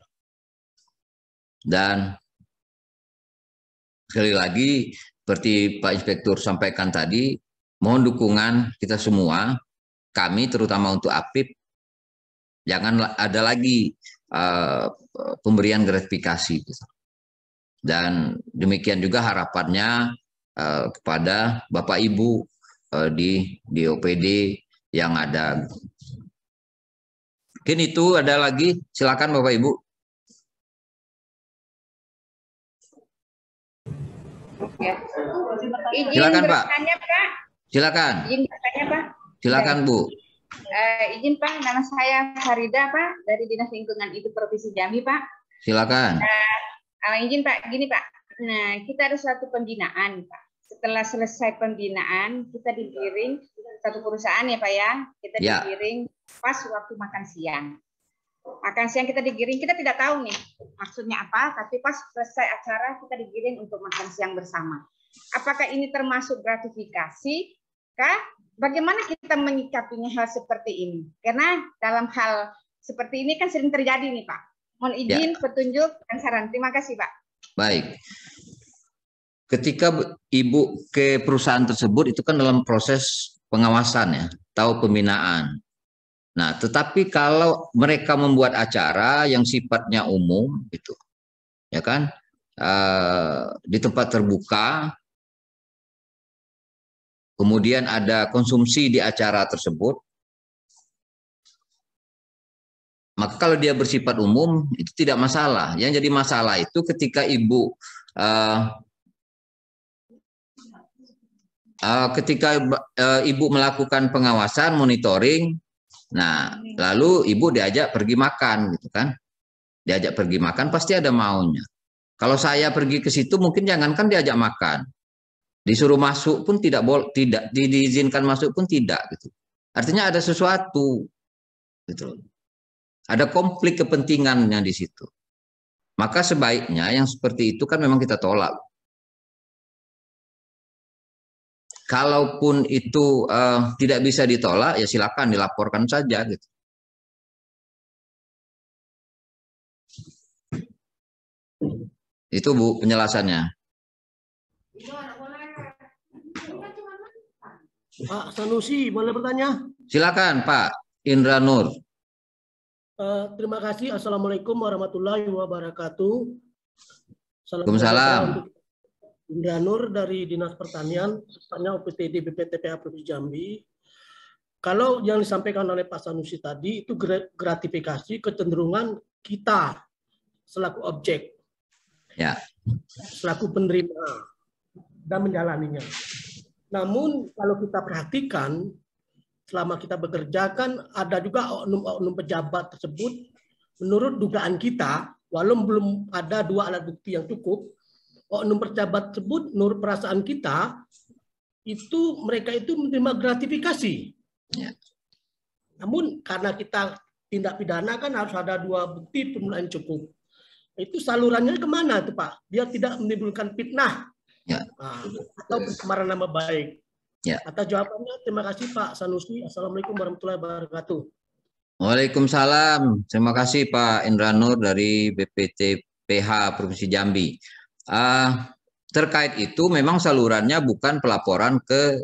[SPEAKER 7] Dan sekali lagi, seperti Pak Inspektur sampaikan tadi, mohon dukungan kita semua, kami terutama untuk APIP, jangan ada lagi pemberian gratifikasi. Gitu. Dan demikian juga harapannya kepada Bapak Ibu di OPD yang ada. Mungkin itu ada lagi, silakan Bapak Ibu.
[SPEAKER 16] Ya. Izin
[SPEAKER 7] Silakan, Pak.
[SPEAKER 16] bertanya, Pak.
[SPEAKER 7] Silakan.
[SPEAKER 16] Izin bertanya, Pak.
[SPEAKER 7] Silakan, Bu.
[SPEAKER 16] Izin, Pak. Nama saya Farida, Pak, dari Dinas Lingkungan Hidup Provinsi Jambi, Pak.
[SPEAKER 7] Silakan.
[SPEAKER 16] Izin, Pak. Gini, Pak. Nah, kita ada suatu pembinaan, Pak. Setelah selesai pembinaan, kita digiring satu perusahaan ya, Pak ya. Kita digiring pas waktu makan siang. Makan siang kita digiring, kita tidak tahu nih maksudnya apa, tapi pas selesai acara kita digiring untuk makan siang bersama. Apakah ini termasuk gratifikasi? Kah? Bagaimana kita menyikapinya hal seperti ini? Karena dalam hal seperti ini kan sering terjadi nih, Pak. Mohon izin, petunjuk, dan saran. Terima kasih, Pak.
[SPEAKER 7] Baik. Ketika Ibu ke perusahaan tersebut itu kan dalam proses pengawasan ya, atau pembinaan. Nah, tetapi kalau mereka membuat acara yang sifatnya umum, gitu, ya kan, di tempat terbuka, kemudian ada konsumsi di acara tersebut, maka kalau dia bersifat umum itu tidak masalah. Yang jadi masalah itu ketika Ibu Ibu melakukan pengawasan, monitoring. Nah, lalu Ibu diajak pergi makan, gitu kan? Diajak pergi makan pasti ada maunya. Kalau saya pergi ke situ mungkin jangankan diajak makan, disuruh masuk pun tidak boleh, tidak diizinkan masuk pun tidak, gitu. Artinya ada sesuatu, gitu. Ada konflik kepentingannya di situ. Maka sebaiknya yang seperti itu kan memang kita tolak. Kalaupun itu tidak bisa ditolak, ya silakan dilaporkan saja, gitu. Itu Bu penjelasannya.
[SPEAKER 17] Pak Sanusi, boleh bertanya?
[SPEAKER 7] Silakan Pak Indra Nur.
[SPEAKER 17] Terima kasih. Assalamualaikum warahmatullahi wabarakatuh.
[SPEAKER 7] Waalaikumsalam.
[SPEAKER 17] Indra Nur dari Dinas Pertanian, tepatnya OPTD BPTPH Provinsi Jambi. Kalau yang disampaikan oleh Pak Sanusi tadi itu gratifikasi kecenderungan kita selaku objek,
[SPEAKER 7] ya,
[SPEAKER 17] selaku penerima dan menjalaninya. Namun kalau kita perhatikan selama kita bekerja kan ada juga oknum-oknum pejabat tersebut, menurut dugaan kita, walau belum ada 2 alat bukti yang cukup, oknum pejabat tersebut, menurut perasaan kita, itu mereka itu menerima gratifikasi.
[SPEAKER 7] Ya.
[SPEAKER 17] Namun karena kita tindak pidana kan harus ada 2 bukti permulaan cukup. Itu salurannya kemana tuh Pak? Biar tidak menimbulkan fitnah,
[SPEAKER 7] ya,
[SPEAKER 17] atau pencemaran nama baik.
[SPEAKER 7] Ya.
[SPEAKER 17] Atas jawabannya, terima kasih Pak Sanusi. Assalamualaikum warahmatullahi wabarakatuh.
[SPEAKER 7] Waalaikumsalam. Terima kasih Pak Indra Nur dari BPTPH Provinsi Jambi. Terkait itu memang salurannya bukan pelaporan ke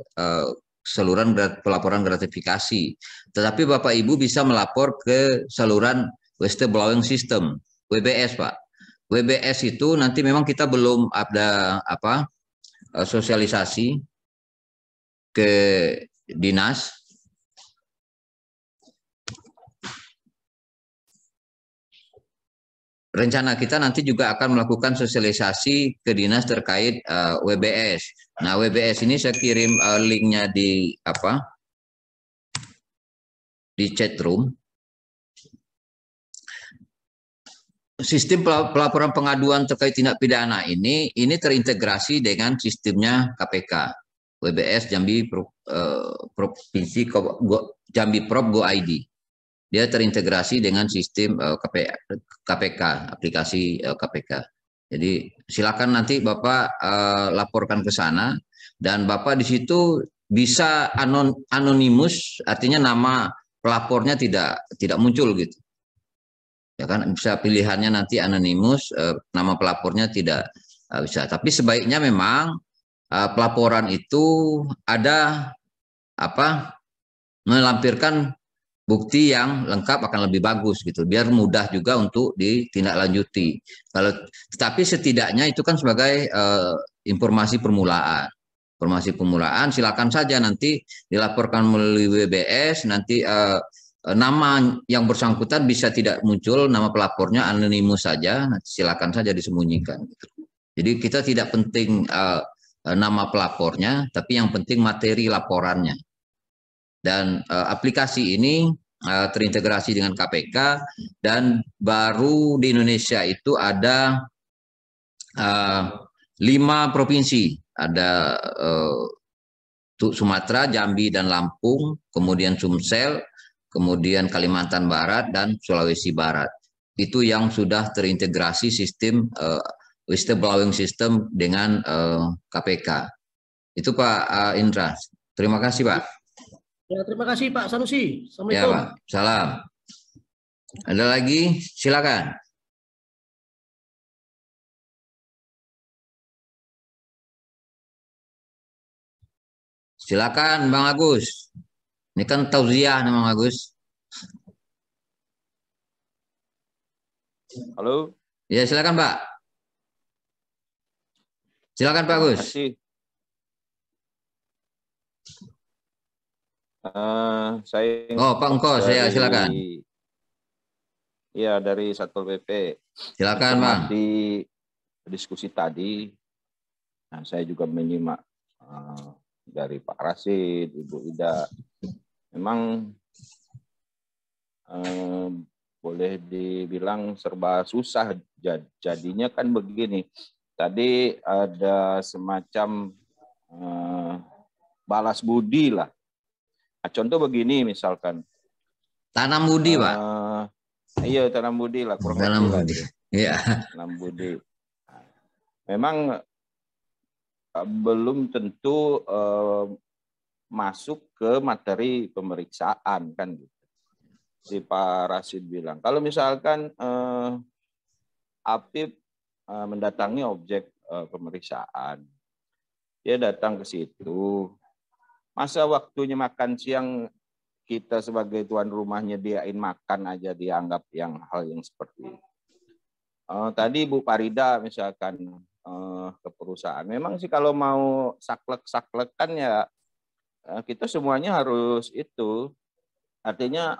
[SPEAKER 7] saluran pelaporan gratifikasi, tetapi Bapak Ibu bisa melapor ke saluran whistleblowing system, WBS Pak. WBS itu nanti memang kita belum ada sosialisasi ke dinas. Rencana kita nanti juga akan melakukan sosialisasi ke dinas terkait WBS. Nah, WBS ini saya kirim linknya di chat room. Sistem pelaporan pengaduan terkait tindak pidana ini terintegrasi dengan sistemnya KPK. WBS Jambi Provinsi Jambi Prop Go ID. Dia terintegrasi dengan sistem KPK, aplikasi KPK. Jadi silakan nanti Bapak laporkan ke sana dan Bapak di situ bisa anonimus, artinya nama pelapornya tidak muncul gitu. Ya kan, bisa pilihannya nanti anonimus, nama pelapornya tidak bisa. Tapi sebaiknya memang pelaporan itu ada melampirkan bukti yang lengkap akan lebih bagus gitu, biar mudah juga untuk ditindaklanjuti. Tetapi setidaknya itu kan sebagai informasi permulaan. Informasi permulaan silakan saja nanti dilaporkan melalui WBS, nanti nama yang bersangkutan bisa tidak muncul, nama pelapornya anonimus saja, nanti silakan saja disembunyikan gitu. Jadi kita tidak penting nama pelapornya, tapi yang penting materi laporannya. Dan aplikasi ini terintegrasi dengan KPK, dan baru di Indonesia itu ada 5 provinsi, ada Sumatera, Jambi, dan Lampung, kemudian Sumsel, kemudian Kalimantan Barat, dan Sulawesi Barat. Itu yang sudah terintegrasi sistem whistleblowing system dengan KPK. Itu Pak Indra. Terima kasih Pak.
[SPEAKER 17] Ya, terima kasih Pak Sanusi.
[SPEAKER 7] Ya
[SPEAKER 17] Assalamualaikum.
[SPEAKER 7] Pak, salam. Ada lagi? Silakan. Silakan Bang Agus. Ini kan tauziah Bang Agus.
[SPEAKER 18] Halo.
[SPEAKER 7] Ya, silakan Pak. Silakan Pak Agus.
[SPEAKER 18] Terima kasih. Saya
[SPEAKER 7] Pak Engkos, ya silakan.
[SPEAKER 18] Iya, dari Satpol PP.
[SPEAKER 7] Silakan Bang.
[SPEAKER 18] Di diskusi tadi, nah, saya juga menyimak dari Pak Rasid, Ibu Ida. Memang boleh dibilang serba susah. Jadinya kan begini. Tadi ada semacam balas budi lah. Nah, contoh begini misalkan.
[SPEAKER 7] Tanam budi, Pak.
[SPEAKER 18] Iya, tanam budi lah.
[SPEAKER 7] Tanam budi. Iya.
[SPEAKER 18] Tanam budi. Memang belum tentu masuk ke materi pemeriksaan kan gitu. Si Pak Rasid bilang. Kalau misalkan Apip mendatangi objek pemeriksaan, dia datang ke situ. Masa waktunya makan siang kita sebagai tuan rumah nyediain makan aja dianggap hal yang seperti itu. Tadi Bu Parida misalkan ke perusahaan. Memang sih kalau mau saklek-saklekan ya kita semuanya harus itu. Artinya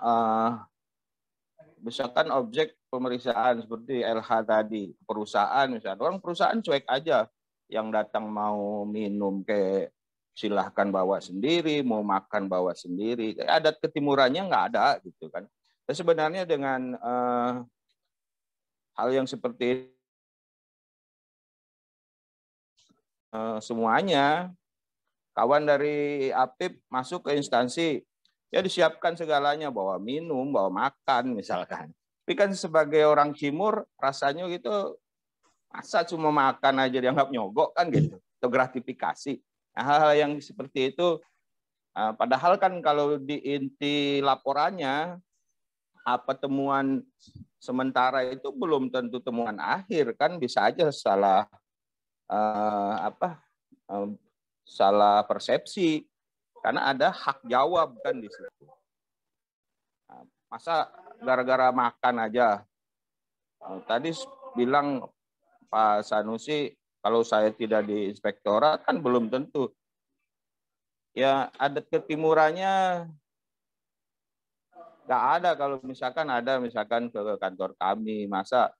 [SPEAKER 18] misalkan objek pemeriksaan seperti LH tadi, perusahaan misalnya. Orang perusahaan cuek aja. Yang datang mau minum kayak silahkan bawa sendiri, mau makan bawa sendiri. Adat ketimurannya nggak ada gitu kan. Dan sebenarnya dengan hal yang seperti semuanya, kawan dari Apip masuk ke instansi, ya disiapkan segalanya, bawa minum, bawa makan misalkan. Tapi kan sebagai orang Cimur rasanya gitu, masa cuma makan aja dianggap nyogok kan gitu, atau gratifikasi. Nah, hal-hal yang seperti itu, padahal kan kalau di inti laporannya, apa temuan sementara itu belum tentu temuan akhir, kan bisa aja salah salah persepsi, karena ada hak jawab kan di situ. Masa gara-gara makan aja, tadi bilang Pak Sanusi, kalau saya tidak di inspektorat kan belum tentu. Ya adat ketimurannya nggak ada. Kalau misalkan ada misalkan ke kantor kami, masa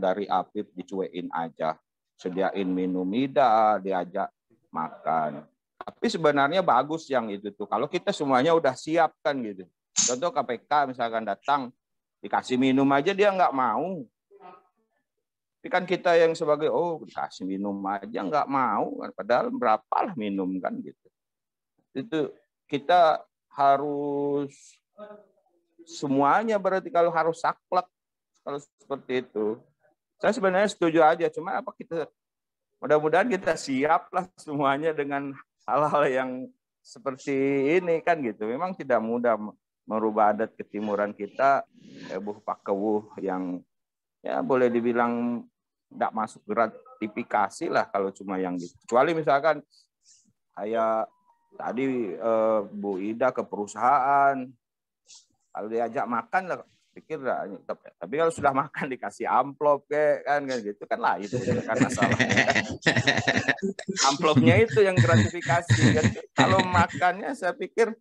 [SPEAKER 18] dari Apip dicuekin aja, sediain minum ida, diajak makan. Tapi sebenarnya bagus yang itu tuh. Kalau kita semuanya udah siap kan gitu. Contoh KPK misalkan datang dikasih minum aja dia nggak mau. Tapi kan kita yang sebagai dikasih minum aja nggak mau, padahal berapalah minum kan gitu. Itu kita harus semuanya berarti kalau harus saklek kalau seperti itu. Saya sebenarnya setuju aja, cuma apa kita mudah-mudahan kita siap lah semuanya dengan hal-hal yang seperti ini kan gitu. Memang tidak mudah merubah adat ketimuran kita, buh pakewuh yang ya boleh dibilang tidak masuk gratifikasi lah kalau cuma yang gitu. Kecuali misalkan kayak tadi Bu Ida ke perusahaan, kalau diajak makan lah pikir lah, tapi kalau sudah makan dikasih amplop kan gitu kan lah itu kan masalahnya kan. Amplopnya itu yang gratifikasi kan. Kalau makannya saya pikir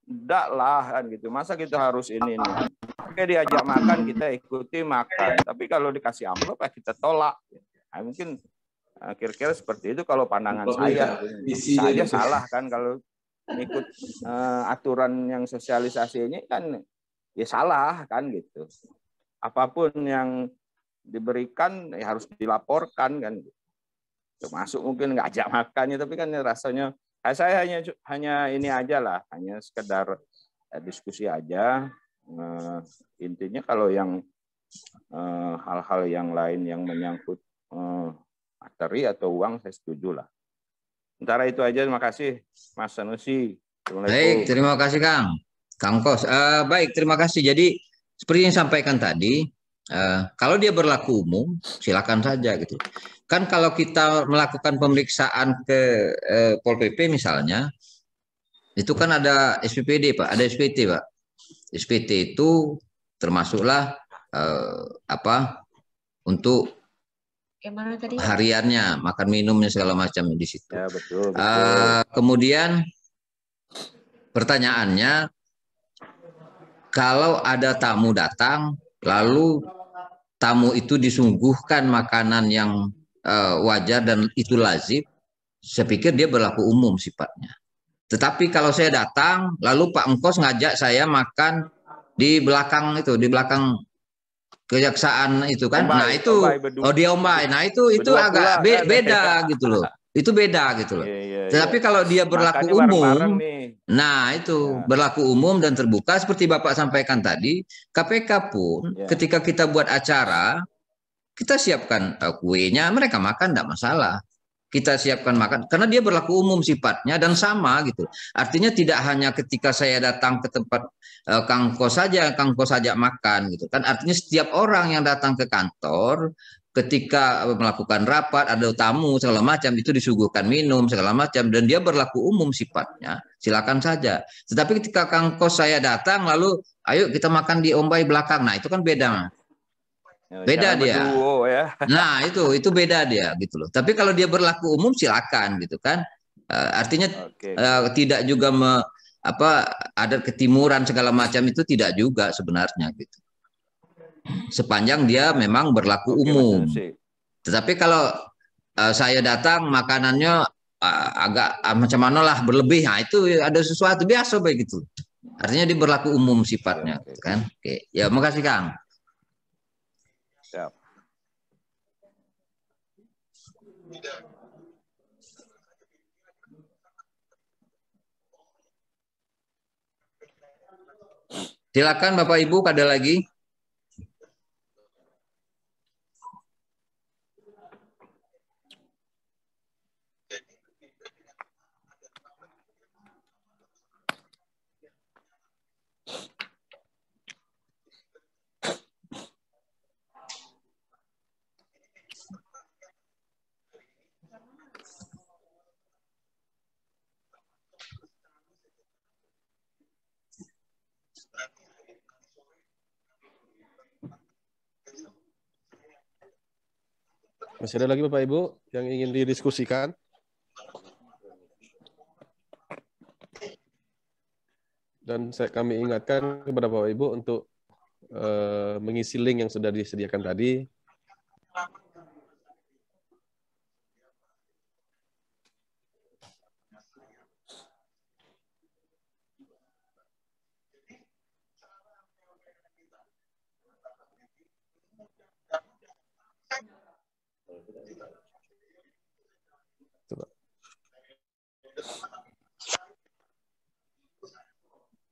[SPEAKER 18] enggak lah kan gitu. Masa kita harus ini nih. Oke, diajak makan kita ikuti makan. Tapi kalau dikasih amplop ya kita tolak. Nah, mungkin Kira-kira seperti itu kalau pandangan saya. Bisa aja salah kan kalau ikut aturan yang sosialisasi ini kan ya salah kan gitu. Apapun yang diberikan ya harus dilaporkan kan. Termasuk mungkin ngajak makannya, tapi kan rasanya saya hanya ini aja lah, hanya sekedar diskusi aja. Intinya kalau yang hal-hal yang lain yang menyangkut materi atau uang saya setuju lah. Sementara itu aja, terima kasih Mas Sanusi.
[SPEAKER 7] Baik, terima kasih Kang Kos. Baik, terima kasih. Jadi seperti yang sampaikan tadi, kalau dia berlaku umum, silakan saja gitu. Kan kalau kita melakukan pemeriksaan ke Pol PP misalnya, itu kan ada SPPD Pak, ada SPT Pak. SPT itu termasuklah untuk hariannya, makan minumnya segala macam di situ.
[SPEAKER 18] Ya, betul.
[SPEAKER 7] Kemudian pertanyaannya, kalau ada tamu datang, lalu tamu itu disuguhkan makanan yang wajar dan itu lazim, saya pikir dia berlaku umum sifatnya. Tetapi kalau saya datang, lalu Pak Engkos ngajak saya makan di belakang itu, di belakang kejaksaan itu kan, nah itu dia Ombay, nah itu agak beda gitu loh, itu beda gitu loh. Tetapi kalau dia berlaku umum, nah itu berlaku umum dan terbuka seperti Bapak sampaikan tadi, KPK pun ketika kita buat acara, kita siapkan kuenya, mereka makan tidak masalah. Kita siapkan makan karena dia berlaku umum sifatnya dan sama gitu. Artinya tidak hanya ketika saya datang ke tempat Kang Kos saja, Kang Kos ajak makan gitu kan. Artinya setiap orang yang datang ke kantor ketika melakukan rapat, ada tamu segala macam itu disuguhkan minum segala macam dan dia berlaku umum sifatnya. Silakan saja. Tetapi ketika Kang Kos saya datang lalu ayo kita makan di Ombay belakang. Nah, itu kan beda. Beda dia.
[SPEAKER 18] Ya.
[SPEAKER 7] Nah, itu beda dia gitu loh. Tapi kalau dia berlaku umum silakan gitu kan. Artinya tidak juga ada ketimuran segala macam itu tidak juga sebenarnya gitu. Sepanjang dia memang berlaku umum. Tetapi kalau saya datang makanannya agak macam mana lah berlebih, nah itu ada sesuatu biasa begitu. Artinya dia berlaku umum sifatnya kan. Oke. Ya, makasih Kang.
[SPEAKER 18] Siap.
[SPEAKER 7] Silakan Bapak Ibu, ada lagi?
[SPEAKER 6] Masih ada lagi Bapak Ibu yang ingin didiskusikan? Dan kami ingatkan kepada Bapak Ibu untuk mengisi link yang sudah disediakan tadi.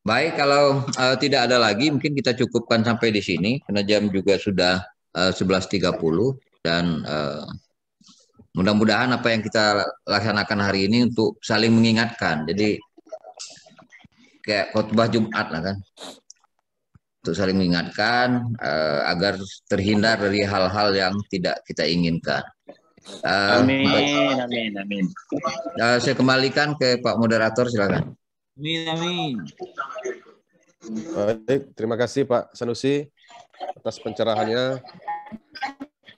[SPEAKER 7] Baik, kalau tidak ada lagi, mungkin kita cukupkan sampai di sini, karena jam juga sudah 11.30, dan mudah-mudahan apa yang kita laksanakan hari ini untuk saling mengingatkan. Jadi, kayak khotbah Jumat lah kan, untuk saling mengingatkan agar terhindar dari hal-hal yang tidak kita inginkan.
[SPEAKER 19] Amin.
[SPEAKER 7] Saya kembalikan ke Pak Moderator, silakan.
[SPEAKER 19] Amin.
[SPEAKER 6] Baik, terima kasih Pak Sanusi atas pencerahannya.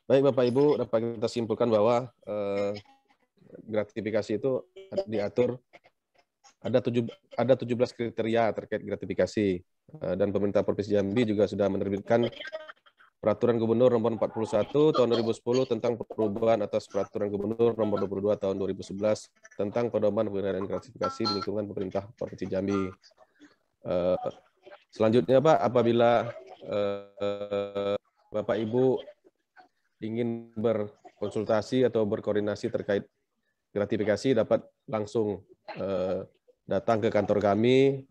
[SPEAKER 6] Baik Bapak Ibu, dapat kita simpulkan bahwa gratifikasi itu diatur ada 17 kriteria terkait gratifikasi, dan pemerintah Provinsi Jambi juga sudah menerbitkan Peraturan Gubernur Nomor 41 Tahun 2010 tentang perubahan atas Peraturan Gubernur Nomor 22 Tahun 2011 tentang pedoman pengendalian gratifikasi di lingkungan pemerintah Provinsi Jambi. Selanjutnya Pak, apabila Bapak Ibu ingin berkonsultasi atau berkoordinasi terkait gratifikasi, dapat langsung datang ke kantor kami,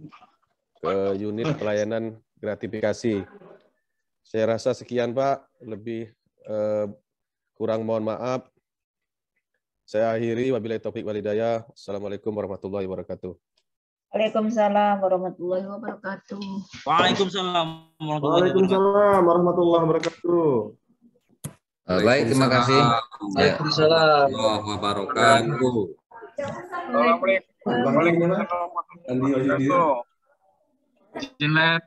[SPEAKER 6] ke unit pelayanan gratifikasi. Saya rasa sekian Pak, lebih kurang mohon maaf. Saya akhiri, wabillahi taufik wal hidayah. Assalamualaikum warahmatullahi wabarakatuh.
[SPEAKER 4] Waalaikumsalam warahmatullahi wabarakatuh.
[SPEAKER 19] Waalaikumsalam
[SPEAKER 13] warahmatullahi wabarakatuh.
[SPEAKER 7] Baik, terima kasih.
[SPEAKER 19] Waalaikumsalam warahmatullahi wabarakatuh.
[SPEAKER 20] Terima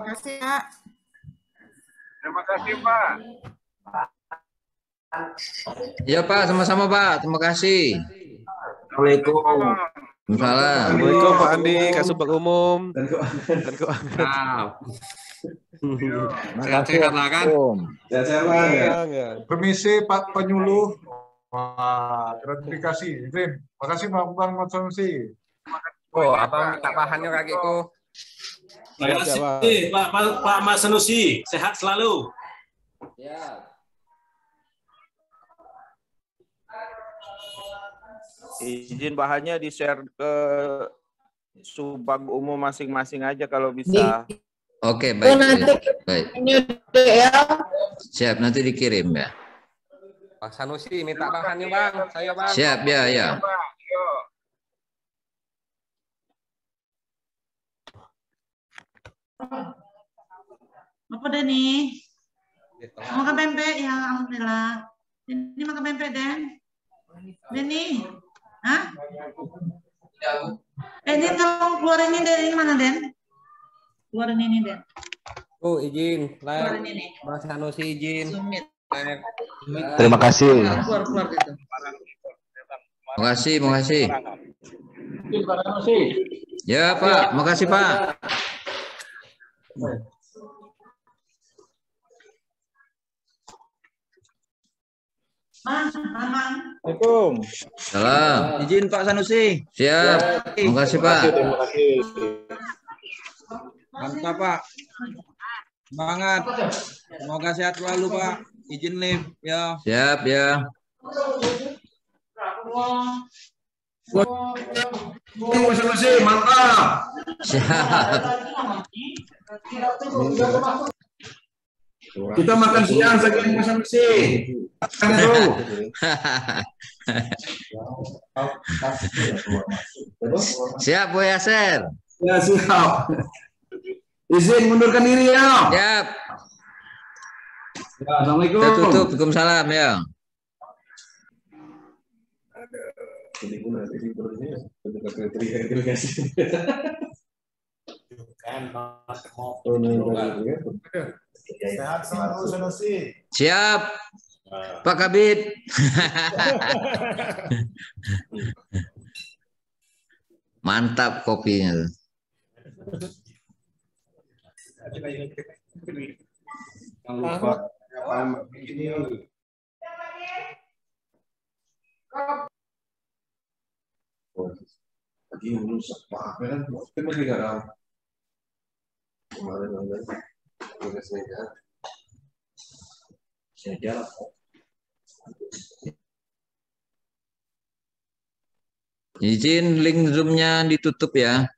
[SPEAKER 20] kasih, Pak.
[SPEAKER 8] Terima kasih, Pak.
[SPEAKER 7] Ya Pak, sama-sama Pak. Terima kasih.
[SPEAKER 19] Assalamualaikum.
[SPEAKER 6] Assalamualaikum Pak Andi, Kasubag Umum. Dan keuangan.
[SPEAKER 19] Sehat-sehat lah kan?
[SPEAKER 8] Sehat-sehat ya. Permisi Pak Penyuluh. Wah, gratifikasi. Terima kasih Bang Mat Sanusi.
[SPEAKER 19] Oh, abang minta bahannya kakiku.
[SPEAKER 21] Terima kasih Pak Mat Sanusi. Sehat selalu.
[SPEAKER 19] Ya. Izin bahannya di-share ke Subag Umum masing-masing aja kalau bisa.
[SPEAKER 7] Oke, baik. Baik.
[SPEAKER 4] Ya.
[SPEAKER 7] Siap, nanti dikirim ya.
[SPEAKER 19] Pak Sanusi minta bahannya Bang, saya Bang.
[SPEAKER 7] Siap, ya.
[SPEAKER 20] Apa Deni? Makan pempek ya, alhamdulillah. Ini makan pempek Den. Deni, hah? Ini tolong keluarin ini Den, ini mana Den? Keluarin ini Den.
[SPEAKER 19] Oh, izin.
[SPEAKER 20] Keluarin ini.
[SPEAKER 19] Bang Sanusi izin.
[SPEAKER 13] Terima kasih.
[SPEAKER 20] Keluar gitu.
[SPEAKER 7] Makasih. Ya Pak, makasih Pak.
[SPEAKER 3] Assalamualaikum.
[SPEAKER 7] Salam.
[SPEAKER 19] Izin Pak Sanusi.
[SPEAKER 7] Siap. Makasih Pak.
[SPEAKER 3] Terima kasih.
[SPEAKER 19] Mantap Pak. Semangat. Semoga sehat selalu Pak. Izin live ya.
[SPEAKER 7] Siap ya.
[SPEAKER 21] Mantap.
[SPEAKER 7] Siap.
[SPEAKER 21] Kita makan siang segini Mas Sanusi.
[SPEAKER 7] Siap Bu Yaser.
[SPEAKER 21] Ya siap. Izin mundurkan diri ya.
[SPEAKER 7] Siap.
[SPEAKER 21] Assalamualaikum.
[SPEAKER 7] Kita tutup. Waalaikumsalam ya.
[SPEAKER 13] Sehat selalu Sanusi.
[SPEAKER 7] Siap. Pak Kabid. Mantap kopinya.
[SPEAKER 21] Jangan lupa ini. Lagi belum sempat kan? Kita masih nggak tahu. Kemarin saya jalan.
[SPEAKER 7] Izin link Zoom-nya ditutup ya.